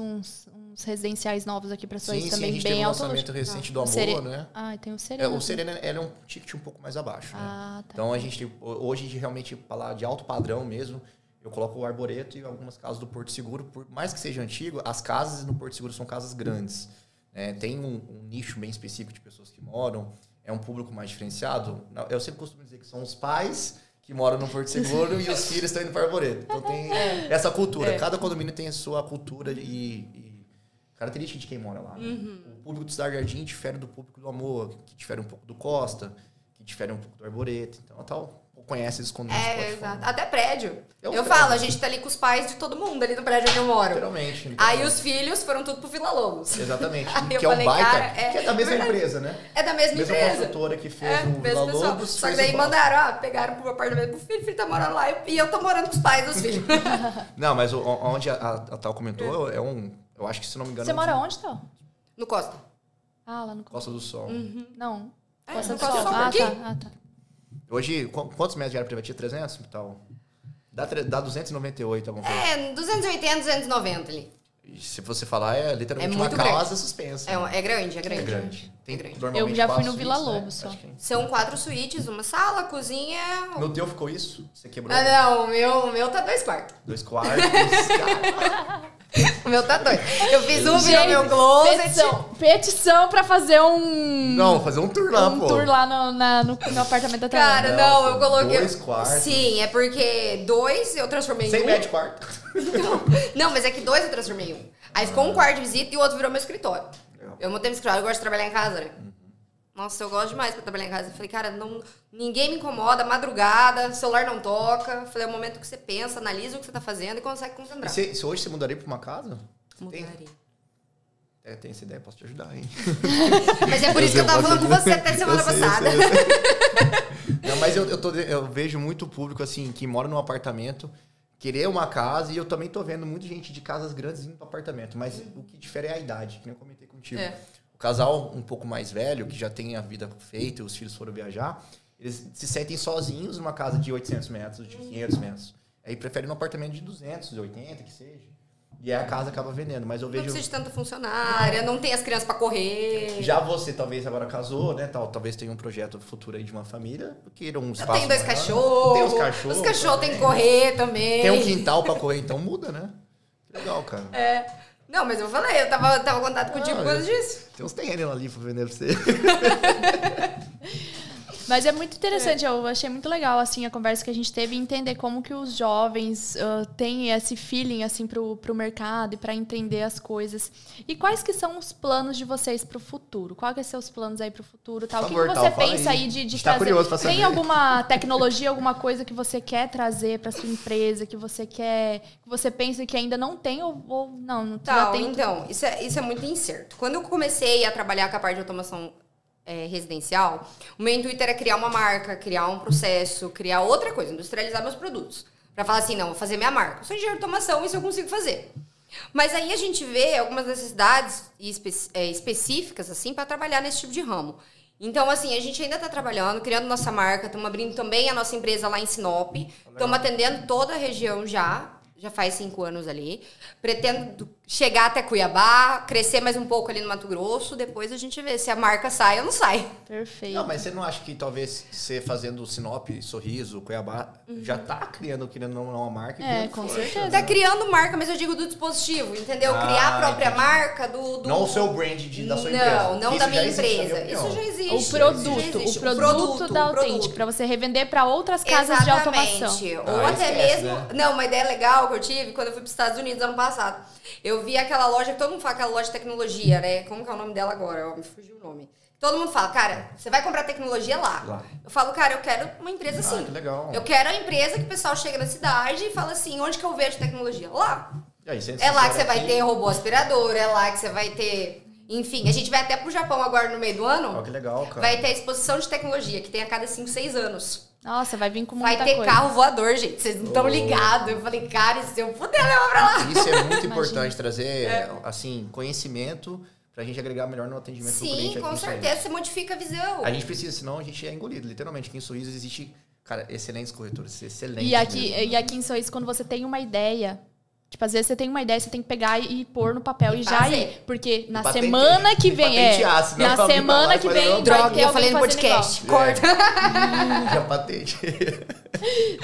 residenciais novos aqui para Soares também, a gente bem alto. Tem um lançamento recente do Amor, né? Tem o Serena. O Serena é um ticket um pouco mais abaixo, né? Tá. Então, hoje, realmente, falar de alto padrão mesmo, eu coloco o Arboreto e algumas casas do Porto Seguro. Por mais que seja antigo, as casas no Porto Seguro são casas grandes. Tem um nicho bem específico de pessoas que moram, é um público mais diferenciado. Eu sempre costumo dizer que são os pais que moram no Porto Seguro e os filhos estão indo para o Arboreto. Então, tem essa cultura. Cada condomínio tem a sua cultura e característica de quem mora lá. Né? O público do Cidade Jardim difere do público do Amor, que difere um pouco do Costa, que difere um pouco do Arboreto. Então, conhece esses condomínios. Exato. Até prédio. Eu falo, a gente tá ali com os pais de todo mundo ali do prédio onde eu moro. Literalmente. Aí os filhos foram tudo pro Vila Lobos. Exatamente. Que é um baita, que é da mesma empresa, né? É da mesma empresa. Mesma construtora que fez o Vila Lobos. Só que daí mandaram, pegaram pro apartamento pro filho, o filho tá morando lá e eu tô morando com os pais dos filhos. Não, mas onde a Tal comentou, eu acho que, se não me engano... Você mora onde, Tal? No Costa. Lá no Costa do Sol. Não. Costa do Sol. Tá. Hoje, quantos metros de área privativa? 300 e tal? Dá 298, alguma coisa. 280, 290 ali. E se você falar, é literalmente uma casa suspensa. É grande. Tem grande. Eu já fui no Vila suítes, Lobos só. São 4 suítes, uma sala, cozinha... No teu ficou isso? Você quebrou? Não, o meu tá 2 quartos. 2 quartos, cara. O meu tá doido. Eu fiz um, virou meu closet. Petição pra fazer Não, fazer um tour lá, pô. Um tour lá no apartamento da Thelma. Cara, não, eu coloquei... 2 quartos. Sim, é porque 2 eu transformei em 1. 100 metros de quarto. Não, mas é que 2 eu transformei em 1. Aí ficou um quarto de visita e o outro virou meu escritório. Legal. Eu montei meu escritório, eu gosto de trabalhar em casa, né? Nossa, eu gosto demais pra trabalhar em casa. Eu falei, cara, ninguém me incomoda, madrugada, celular não toca. Eu falei, é o momento que você pensa, analisa o que você tá fazendo e consegue concentrar. Se hoje você mudaria pra uma casa? Mudaria. Tem essa ideia, posso te ajudar, hein? Mas é por isso que eu tava falando com você até semana passada. Eu sei. Não, mas eu vejo muito público, assim, que mora num apartamento, querer uma casa, e eu também tô vendo muita gente de casas grandes indo pro apartamento. Mas o que difere é a idade, que nem eu comentei contigo. O casal um pouco mais velho, que já tem a vida feita, os filhos foram viajar, eles se sentem sozinhos numa casa de 800 metros, de 500 metros. Aí preferem um apartamento de 280, que seja. E aí a casa acaba vendendo, mas eu vejo... Não precisa de tanta funcionária, não tem as crianças pra correr. Já você talvez agora casou, né, talvez tenha um projeto futuro aí de uma família, queira um espaço tem 2 maior. cachorros. Tem os cachorros. Os cachorros tem que correr também. Tem um quintal pra correr, então muda, né? Legal, cara. Não, mas eu falei, eu tava em contato contigo por causa disso. Tem uns terrenos ali pra vender pra você. Mas é muito interessante, eu achei muito legal, assim, a conversa que a gente teve e entender como que os jovens têm esse feeling, assim, pro mercado e para entender as coisas. E quais que são os planos de vocês pro futuro? Quais que são os planos aí pro futuro? Tal? O que você pensa aí de trazer? Curioso pra saber. Tem alguma tecnologia, alguma coisa que você quer trazer pra sua empresa, que você pensa que ainda não tem ou não já tem? Então, isso é muito incerto. Quando eu comecei a trabalhar com a parte de automação residencial, o meu intuito era criar uma marca, criar um processo, criar outra coisa, industrializar meus produtos. Pra falar assim, não, vou fazer minha marca. Eu sou engenheiro de automação, isso eu consigo fazer. Mas aí a gente vê algumas necessidades específicas, assim, para trabalhar nesse tipo de ramo. Então, assim, a gente ainda está trabalhando, criando nossa marca, estamos abrindo também a nossa empresa lá em Sinop, estamos atendendo toda a região já faz 5 anos ali. Pretendo chegar até Cuiabá, crescer mais um pouco ali no Mato Grosso, depois a gente vê se a marca sai ou não sai. Perfeito. Não, mas você não acha que talvez você fazendo Sinop, Sorriso, Cuiabá, já tá querendo uma marca? Com certeza. Tá criando marca, mas eu digo do dispositivo, entendeu? Criar a própria marca do... Não o seu brand da sua empresa. Não da minha empresa. Isso já existe. O produto da Authentic, para você revender para outras casas de automação. Ou até mesmo... Né? Não, uma ideia legal que eu tive quando eu fui para os Estados Unidos ano passado. Eu vi aquela loja, que todo mundo fala, aquela loja de tecnologia, né? Como que é o nome dela agora? Me fugiu o nome. Todo mundo fala, cara, você vai comprar tecnologia lá. Eu falo, cara, eu quero uma empresa assim. Que legal. Eu quero a empresa que o pessoal chega na cidade e fala assim, onde que eu vejo tecnologia? Lá. Aí, é lá que você vai ter robô aspirador, é lá que você vai ter... Enfim, a gente vai até pro Japão agora no meio do ano. Que legal, cara. Vai ter a exposição de tecnologia, que tem a cada 5, 6 anos. Nossa, vai vir com muita coisa. Vai ter carro voador, gente. Vocês não estão ligados. Eu falei, cara, se eu puder levar pra lá. Isso é muito importante, trazer, assim, conhecimento pra gente agregar melhor no atendimento do cliente. Sim, com certeza. Você modifica a visão. A gente precisa, senão a gente é engolido. Literalmente, aqui em Sorriso existe, cara, excelentes corretores. Excelentes. E aqui em Sorriso, quando você tem uma ideia... Tipo, às vezes você tem uma ideia, você tem que pegar e pôr no papel e já ir. Porque na semana que vem... Na semana que vem... Droga, eu falei no podcast. Corta. Já patente.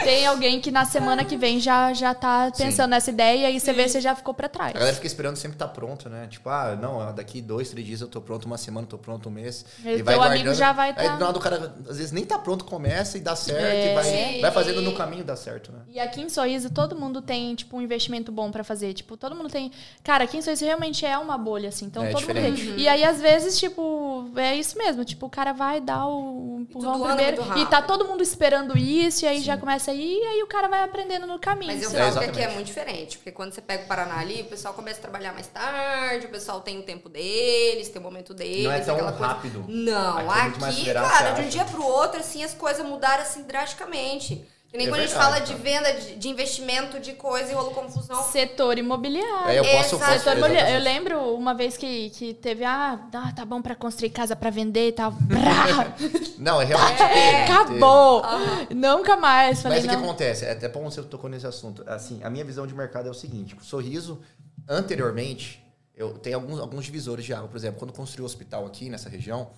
Tem alguém que na semana que vem já tá pensando nessa ideia e você vê se já ficou pra trás. A galera fica esperando sempre estar pronto, né? Tipo, não, daqui 2, 3 dias eu tô pronto, uma semana eu tô pronto, um mês. E vai guardando. Amigo já vai Aí do nada o cara, às vezes, nem tá pronto, começa e dá certo. E vai fazendo no caminho, dá certo, né? E aqui em Sorriso, todo mundo tem, tipo, um investimento bom pra fazer. Tipo, todo mundo tem... Cara, aqui em Sorriso realmente é uma bolha, assim. Então, todo mundo tem. E aí, às vezes, tipo, é isso mesmo. Tipo, o cara vai dar o empurrão primeiro. E tá todo mundo esperando isso. E aí já começa a ir. E aí o cara vai aprendendo no caminho. Mas eu falo que aqui é muito diferente. Porque quando você pega o Paraná ali, o pessoal começa a trabalhar mais tarde. O pessoal tem o tempo deles, tem o momento deles. Não é tão rápido. Não, aqui, cara, de um dia pro outro, assim, as coisas mudaram, assim, drasticamente. Que nem quando a gente fala de venda, de investimento, de coisa e rolou confusão. Setor imobiliário. Eu posso setor imobiliário. Eu lembro uma vez que teve, tá bom pra construir casa pra vender e tal. Não, é realmente acabou. Nunca mais. Falei, mas o que acontece? É até bom você tocou nesse assunto. Assim, a minha visão de mercado é o seguinte. O Sorriso, anteriormente, eu tenho alguns divisores de água. Por exemplo, quando construiu o hospital aqui nessa região,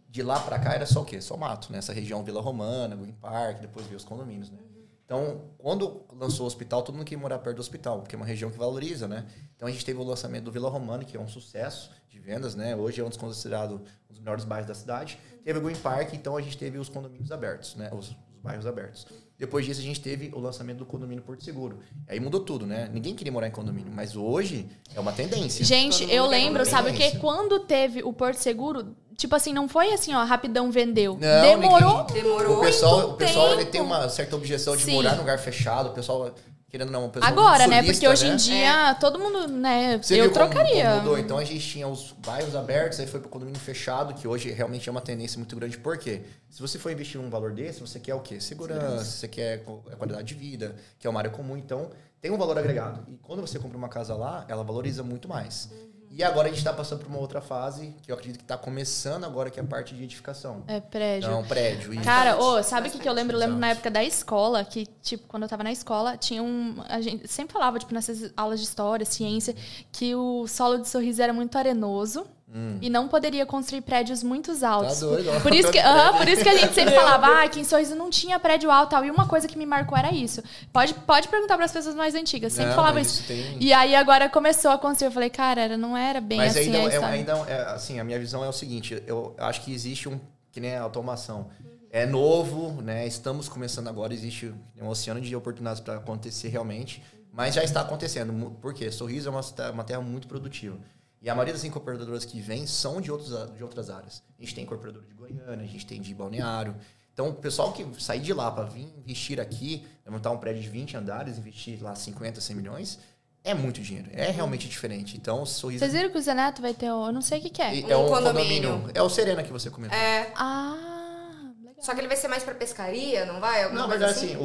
de lá pra cá era só o quê? Só mato, né? Essa região Vila Romana, Green Park, depois veio os condomínios, né? Então, quando lançou o hospital, todo mundo queria morar perto do hospital, porque é uma região que valoriza, né? Então, a gente teve o lançamento do Vila Romana, que é um sucesso de vendas, né? Hoje é considerado um dos melhores bairros da cidade. Teve o Green Park, então a gente teve os condomínios abertos, né? Os bairros abertos. Depois disso, a gente teve o lançamento do condomínio Porto Seguro. Aí mudou tudo, né? Ninguém queria morar em condomínio, mas hoje é uma tendência. Gente, eu lembro, sabe o quê? Quando teve o Porto Seguro, tipo assim, não foi assim, ó, rapidão vendeu. Não, Demorou o pessoal ele tem uma certa objeção de morar num lugar fechado, o pessoal... Querendo não, o pessoal agora, sulista, né? Porque hoje em dia, todo mundo, né? Você eu viu trocaria. Como mudou? Então a gente tinha os bairros abertos, aí foi pro condomínio fechado, que hoje realmente é uma tendência muito grande. Por quê? Se você for investir num valor desse, você quer o quê? Segurança, você quer qualidade de vida, quer uma área comum. Então, tem um valor agregado. E quando você compra uma casa lá, ela valoriza muito mais. E agora a gente está passando por uma outra fase, que eu acredito que está começando agora, que é a parte de edificação. É prédio. Não, prédio. Cara, sabe o que eu lembro? Eu lembro na época da escola, que, tipo, quando eu tava na escola, tinha a gente sempre falava, tipo, nessas aulas de história, ciência, que o solo de Sorriso era muito arenoso. E não poderia construir prédios muito altos. Tá doido, por isso que a gente sempre falava que em Sorriso não tinha prédio alto tal. E uma coisa que me marcou era isso. Pode perguntar para as pessoas mais antigas. Sempre falava isso. E aí agora começou a construir. Eu falei, cara, não era bem mas assim. Mas assim, a minha visão é o seguinte. Eu acho que existe que nem a automação. É novo, né? Estamos começando agora. Existe um oceano de oportunidades para acontecer realmente. Mas já está acontecendo. Por quê? Sorriso é uma terra muito produtiva. E a maioria das incorporadoras que vêm são de outras áreas. A gente tem incorporadora de Goiânia, a gente tem de Balneário. Então, o pessoal que sair de lá para vir investir aqui, montar um prédio de 20 andares, investir lá 50, 100 milhões, é muito dinheiro. É realmente diferente. Então, o Sorriso... Vocês viram que o Zé Neto vai ter... Eu não sei o que é. É um condomínio. É o Serena que você comentou. É. Legal. Só que ele vai ser mais para pescaria, não vai? Na verdade, assim,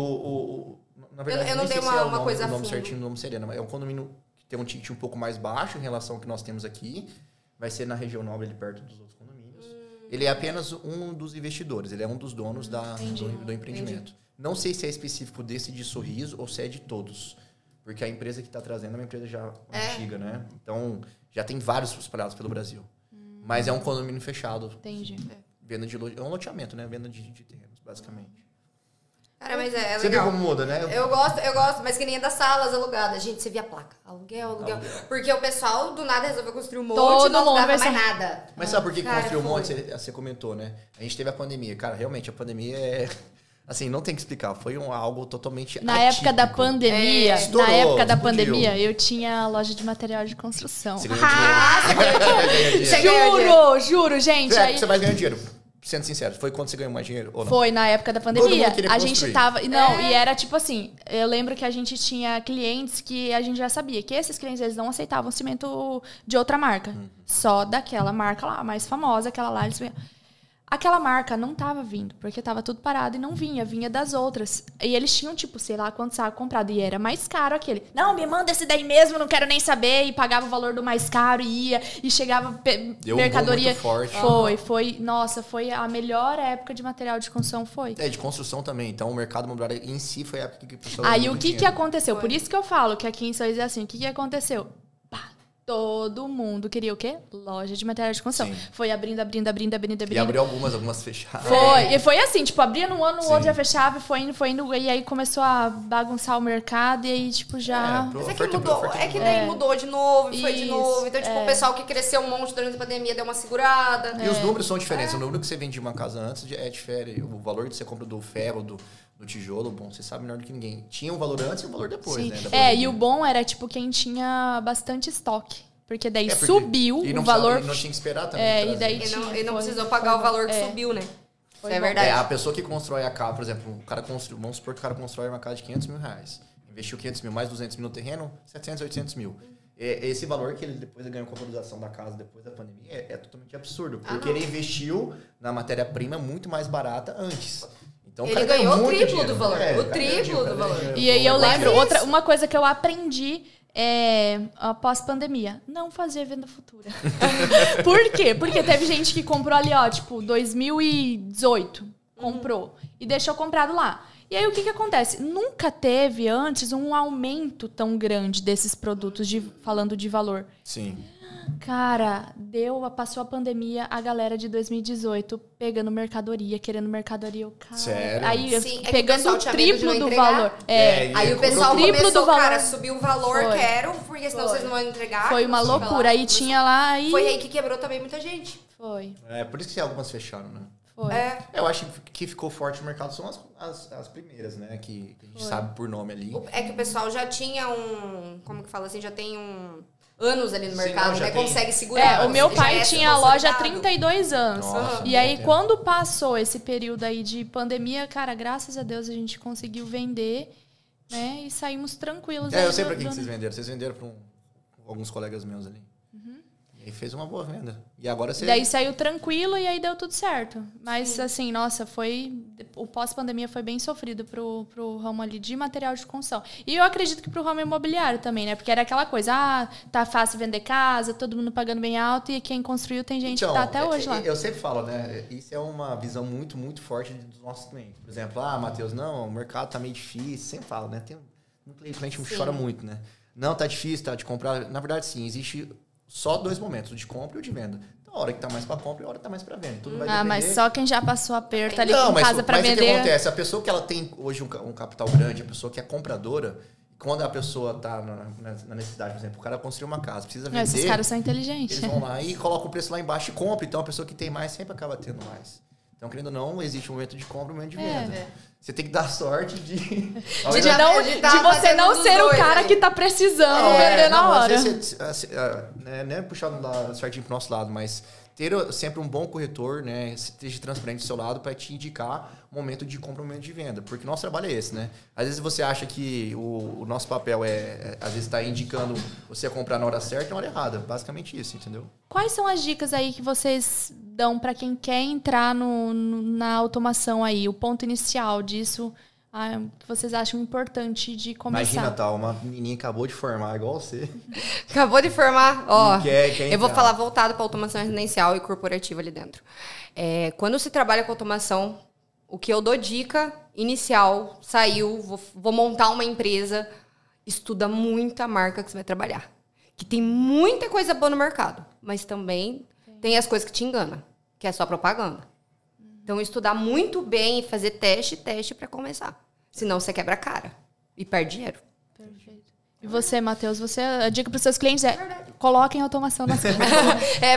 na verdade, eu não dei uma coisa o nome certinho do nome Serena, mas é um condomínio... tem um ticket um pouco mais baixo em relação ao que nós temos aqui. Vai ser na região nobre, ali perto dos outros condomínios. Ele é apenas um dos investidores, ele é um dos donos do empreendimento. Não sei se é específico desse de Sorriso ou se é de todos. Porque a empresa que está trazendo é uma empresa já antiga, né? Então, já tem vários espalhados pelo Brasil. Mas é um condomínio fechado. Entendi. Venda é um loteamento, né? Venda de terrenos, basicamente. Cara, mas é legal. Você viu como muda, né? Eu gosto, mas que nem das salas alugadas. Gente, você via a placa. Aluguel. Porque o pessoal do nada resolveu construir um monte, não dava mais nada. Mas sabe por que construiu um monte? Você comentou, né? A gente teve a pandemia. Cara, realmente, a pandemia é... Assim, não tem que explicar. Foi algo totalmente atípico. Época da pandemia, na época da pandemia, eu tinha loja de material de construção. Você ganhou dinheiro? Juro, gente. Você vai ganhar dinheiro. Sendo sincero, foi quando você ganhou mais dinheiro ou não? Foi na época da pandemia. A gente tava... Não, e era tipo assim, eu lembro que a gente tinha clientes que a gente já sabia que esses clientes, eles não aceitavam cimento de outra marca. Só daquela marca lá, mais famosa, aquela lá, eles... Aquela marca não tava vindo, porque tava tudo parado e não vinha das outras. E eles tinham, tipo, sei lá quanto sacos comprado. E era mais caro aquele. Não, me manda esse daí mesmo, não quero nem saber. E pagava o valor do mais caro e ia. E chegava mercadoria. Muito forte. Foi. Nossa, foi a melhor época de material de construção, foi. De construção também. Então, o mercado imobiliário em si foi a época que o pessoal... Aí, o que aconteceu? Por isso que eu falo que aqui em Sorriso é assim. O que aconteceu? Todo mundo queria o quê? Loja de material de construção. Sim. Foi abrindo. E abriu algumas fechadas. E foi assim, tipo, abria no ano, no outro já fechava, foi indo. E aí começou a bagunçar o mercado e aí, tipo, já... Mas é que mudou, daí mudou de novo, foi de novo. Então, tipo, o pessoal que cresceu um monte durante a pandemia deu uma segurada. E os números são diferentes. O número que você vendia uma casa antes é diferente. O valor que você compra do ferro, do tijolo, bom, você sabe melhor do que ninguém. Tinha um valor antes e um valor depois, né? E o bom era, tipo, quem tinha bastante estoque. Porque daí subiu o valor... E não tinha que esperar também. E não precisou pagar o valor que subiu, né? Isso é verdade. A pessoa que constrói a casa, por exemplo, vamos supor que o cara constrói uma casa de 500 mil reais. Investiu 500 mil mais 200 mil no terreno, 700, 800 mil. Esse valor que ele depois ganhou com a valorização da casa depois da pandemia é totalmente absurdo. Porque ele investiu na matéria-prima muito mais barata antes. Então, ele ganhou o triplo do valor. O triplo do valor. E aí eu lembro, uma coisa que eu aprendi após pandemia, não fazer venda futura. Por quê? Porque teve gente que comprou ali, ó, tipo, 2018, comprou e deixou comprado lá. E aí o que acontece? Nunca teve antes um aumento tão grande desses produtos, falando de valor. Sim. Cara, passou a pandemia, a galera de 2018 pegando mercadoria, querendo mercadoria. Cara, Sério? aí Sim, é que o pegando pessoal o tinha medo de triplo não do entregar. valor. Aí o pessoal triplo começou, do valor. cara, subiu o valor, Foi. quero, porque senão vocês não vão entregar. Foi uma loucura. Aí tinha lá... Aí... Foi aí que quebrou também muita gente. Foi. Por isso que algumas fecharam, né? Foi. Eu acho que ficou forte no mercado são as primeiras, né? Que a gente sabe por nome ali. É que o pessoal já tinha como que fala assim, já tem anos ali no mercado, já né? tem. Consegue segurar. O meu Já pai é tinha a loja há consolidado. 32 anos. Nossa, E aí, muito quando passou esse período aí de pandemia, cara, graças a Deus a gente conseguiu vender, né? E saímos tranquilos. Eu sei pra quem que vocês venderam. Vocês venderam pra alguns colegas meus ali. E aí fez uma boa venda. E agora você... Daí saiu tranquilo e aí deu tudo certo. Mas, assim, nossa, o pós-pandemia foi bem sofrido pro ramo ali de material de construção. E eu acredito que pro ramo imobiliário também, né? Porque era aquela coisa, tá fácil vender casa, todo mundo pagando bem alto e quem construiu tem gente que tá até hoje lá. Eu sempre falo, né? Isso é uma visão muito, muito forte dos nossos clientes. Por exemplo, Matheus, não, o mercado tá meio difícil. Sempre falo, né? Tem um cliente que chora muito, né? Não, tá difícil, tá de comprar. Na verdade, sim, existe... Só 2 momentos, o de compra e o de venda. Então, a hora que tá mais para compra e a hora que tá mais para venda. Tudo vai depender. Mas só quem já passou aperto ali com mas, casa para vender. Mas o que acontece? A pessoa que ela tem hoje um capital grande, a pessoa que é compradora, quando a pessoa tá na necessidade, por exemplo, o cara construiu uma casa, precisa vender. Esses caras são inteligentes. Eles vão lá e colocam o preço lá embaixo e compram. Então, a pessoa que tem mais sempre acaba tendo mais. Então, querendo ou não, existe um momento de compra e um momento de venda. Você tem que dar sorte de você não ser o cara que tá precisando vender na hora. Não é puxando lá certinho pro nosso lado, mas ter sempre um bom corretor, né, esteja transparente do seu lado para te indicar o momento de compra e o momento de venda. Porque o nosso trabalho é esse, né? Às vezes você acha que o nosso papel às vezes está indicando você a comprar na hora certa e na hora errada. Basicamente isso, entendeu? Quais são as dicas aí que vocês dão para quem quer entrar na automação aí? O ponto inicial disso, que vocês acham importante de começar? Imagina, tá, uma menininha acabou de formar, igual você. Acabou de formar, ó. Quer eu vou entrar. falar voltado para automação residencial e corporativa ali dentro. Quando se trabalha com automação, o que eu dou dica inicial, vou montar uma empresa, estuda muito a marca que você vai trabalhar. Que tem muita coisa boa no mercado, mas também tem as coisas que te enganam, que é só propaganda. Então, estudar muito bem e fazer teste para começar. Senão, você quebra a cara e perde dinheiro. Perfeito. E você, Matheus, a dica para os seus clientes coloquem automação nas coisas.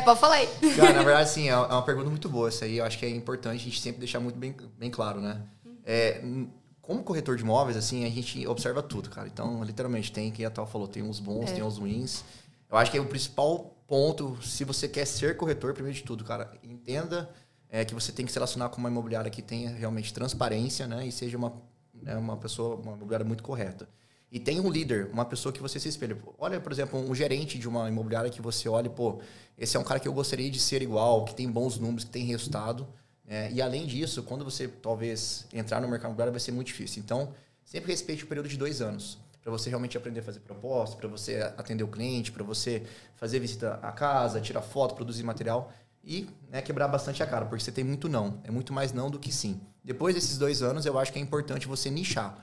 Pode falar aí. Cara, na verdade, sim, é uma pergunta muito boa essa aí. Eu acho que é importante a gente sempre deixar muito bem claro, né? Como corretor de imóveis, assim, a gente observa tudo, cara. Então, literalmente, quem a Tal falou, tem uns bons, tem uns ruins. Eu acho que o principal ponto, se você quer ser corretor, primeiro de tudo, cara, entenda que você tem que se relacionar com uma imobiliária que tenha realmente transparência, né? E seja uma imobiliária muito correta. E tem um líder, uma pessoa que você se espelha. Olha, por exemplo, um gerente de uma imobiliária que você olha, esse é um cara que eu gostaria de ser igual, que tem bons números, que tem resultado. E além disso, quando você talvez entrar no mercado imobiliário, vai ser muito difícil. Então, sempre respeite o período de 2 anos. Para você realmente aprender a fazer proposta, para você atender o cliente, para você fazer visita à casa, tirar foto, produzir material e quebrar bastante a cara, porque você tem muito não. É muito mais não do que sim. Depois desses 2 anos, eu acho que é importante você nichar.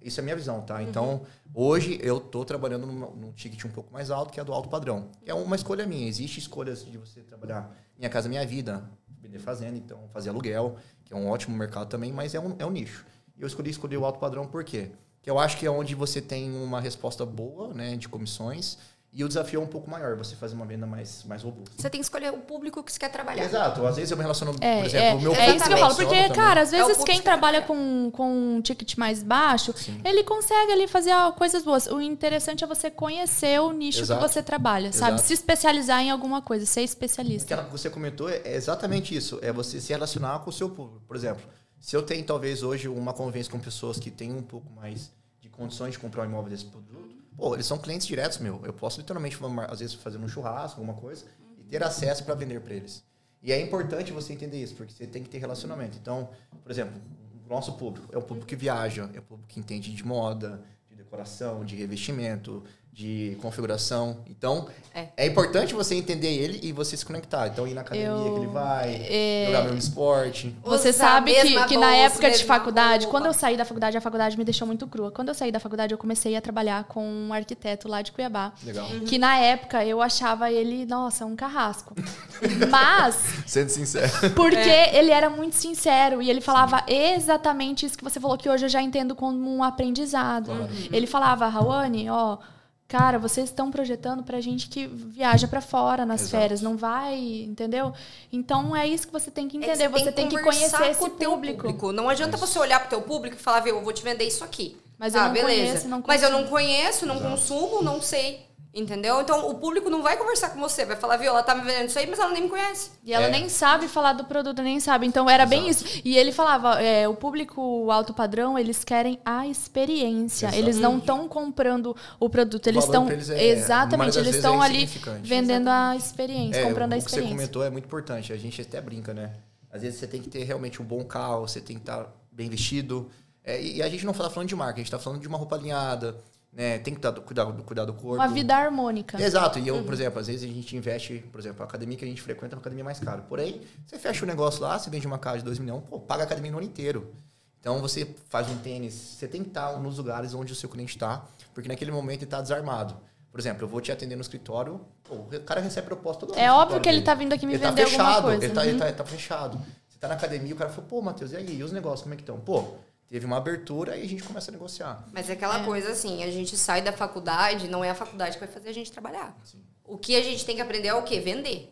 Isso é a minha visão, tá? Então, hoje eu tô trabalhando num ticket um pouco mais alto, que é do alto padrão. É uma escolha minha. Existem escolhas de você trabalhar Minha Casa Minha Vida, vender fazenda, então fazer aluguel, que é um ótimo mercado também, mas é um nicho. E eu escolhi o alto padrão por quê? Que eu acho que é onde você tem uma resposta boa, né, de comissões, e o desafio é um pouco maior, você fazer uma venda mais robusta. Você tem que escolher o público que você quer trabalhar. Exato. Às vezes eu me relaciono, por exemplo, o meu É isso que eu falo. Porque, também. cara, às vezes o quem trabalha com um ticket mais baixo, ele consegue ali fazer coisas boas. O interessante é você conhecer o nicho que você trabalha, sabe? Se especializar em alguma coisa, ser especialista. Aquela que você comentou é exatamente isso. É você se relacionar com o seu público. Por exemplo, se eu tenho talvez hoje uma convivência com pessoas que têm um pouco mais de condições de comprar um imóvel desse produto, eles são clientes diretos meu. Eu posso literalmente, às vezes, fazer um churrasco, alguma coisa, e ter acesso para vender para eles. E é importante você entender isso, porque você tem que ter relacionamento. Então, por exemplo, o nosso público é o público que viaja, é o público que entende de moda, de decoração, de revestimento, de configuração. Então, é importante você entender ele e você se conectar. Então, ir na academia que ele vai, jogar mesmo esporte. Você sabe que na época de faculdade, quando eu saí da faculdade, a faculdade me deixou muito crua. Quando eu saí da faculdade, eu comecei a trabalhar com um arquiteto lá de Cuiabá. Legal. Que na época eu achava ele, nossa, um carrasco. Mas... Sendo sincero. Porque ele era muito sincero e ele falava exatamente isso que você falou, que hoje eu já entendo como um aprendizado. Ele falava, Rawane, ó... Cara, vocês estão projetando pra gente que viaja pra fora nas férias, não vai, entendeu? Então é isso que você tem que entender, você tem que conhecer esse público. Não adianta você olhar pro teu público e falar, viu, eu vou te vender isso aqui. Mas eu não conheço, não consumo. Mas eu não conheço, não consumo, não sei. Entendeu? Então, o público não vai conversar com você. Vai falar, viu, ela tá me vendendo isso aí, mas ela nem me conhece. E ela nem sabe falar do produto, nem sabe. Então, era bem isso. E ele falava, o público alto padrão, eles querem a experiência. Eles não estão comprando o produto. Eles estão... Exatamente. Eles estão ali vendendo a experiência, comprando a experiência. O que você comentou é muito importante. A gente até brinca, né? Às vezes, você tem que ter realmente um bom carro, você tem que estar bem vestido. E a gente não tá falando de marca, a gente tá falando de uma roupa alinhada. Né, tem que cuidar do corpo. Uma vida harmônica. Exato. E eu, por exemplo, às vezes a gente investe, por exemplo, a academia que a gente frequenta é uma academia mais cara. Porém, você fecha o negócio lá, você vende uma casa de 2 milhões, paga a academia no ano inteiro. Então, você faz um tênis, você tem que estar nos lugares onde o seu cliente está, porque naquele momento ele está desarmado. Por exemplo, eu vou te atender no escritório, o cara recebe proposta toda hora. É óbvio que ele está vindo aqui me vender alguma coisa. Ele tá fechado. Você está na academia, o cara falou, pô, Matheus, e aí? E os negócios, como é que estão? Pô, teve uma abertura e a gente começa a negociar. Mas é aquela coisa assim, a gente sai da faculdade, não é a faculdade que vai fazer a gente trabalhar. Sim. O que a gente tem que aprender é o quê? Vender.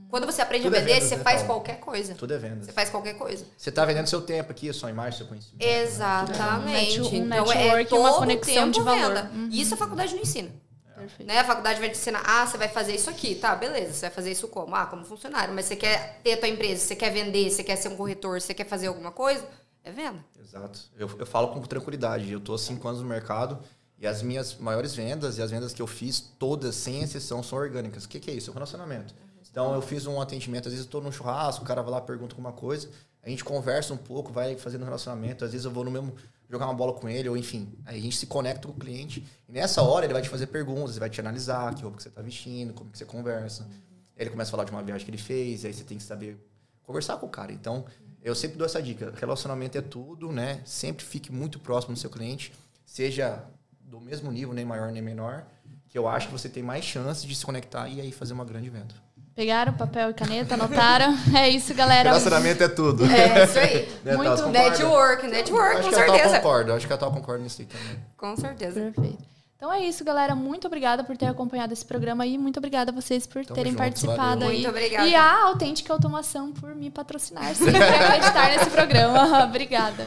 Quando você aprende a vender, você faz qualquer coisa. Tudo é venda. Você faz qualquer coisa. Você está vendendo seu tempo aqui, a sua imagem, seu conhecimento. Exatamente. Um network, uma conexão de valor. Isso a faculdade não ensina. Perfeito. Né? A faculdade vai te ensinar, você vai fazer isso aqui, tá, beleza, você vai fazer isso como? Como funcionário, mas você quer ter a tua empresa, você quer vender, você quer ser um corretor, você quer fazer alguma coisa, é venda. Exato. Eu falo com tranquilidade, eu tô há 5 anos no mercado e as minhas maiores vendas e as vendas que eu fiz, todas, sem exceção, são orgânicas. O que é isso? É um relacionamento. Então, eu fiz um atendimento, às vezes eu tô num churrasco, o cara vai lá, pergunta alguma coisa, a gente conversa um pouco, vai fazendo um relacionamento, às vezes eu vou no mesmo jogar uma bola com ele, ou enfim, aí a gente se conecta com o cliente, e nessa hora ele vai te fazer perguntas, ele vai te analisar, que roupa que você tá vestindo, como que você conversa. Aí ele começa a falar de uma viagem que ele fez, aí você tem que saber conversar com o cara. Então, eu sempre dou essa dica, relacionamento é tudo, né? Sempre fique muito próximo do seu cliente, seja do mesmo nível, nem maior nem menor, que eu acho que você tem mais chances de se conectar e aí fazer uma grande venda. Pegaram papel e caneta, anotaram. É isso, galera. Relacionamento é tudo. É isso aí. Muito network, com certeza. Acho que a Tal concorda nisso aí também. Com certeza. Perfeito. Então é isso, galera. Muito obrigada por ter acompanhado esse programa e muito obrigada a vocês por terem participado aí. Muito obrigada. E a Autêntica Automação por me patrocinar, sempre acreditar nesse programa. Obrigada.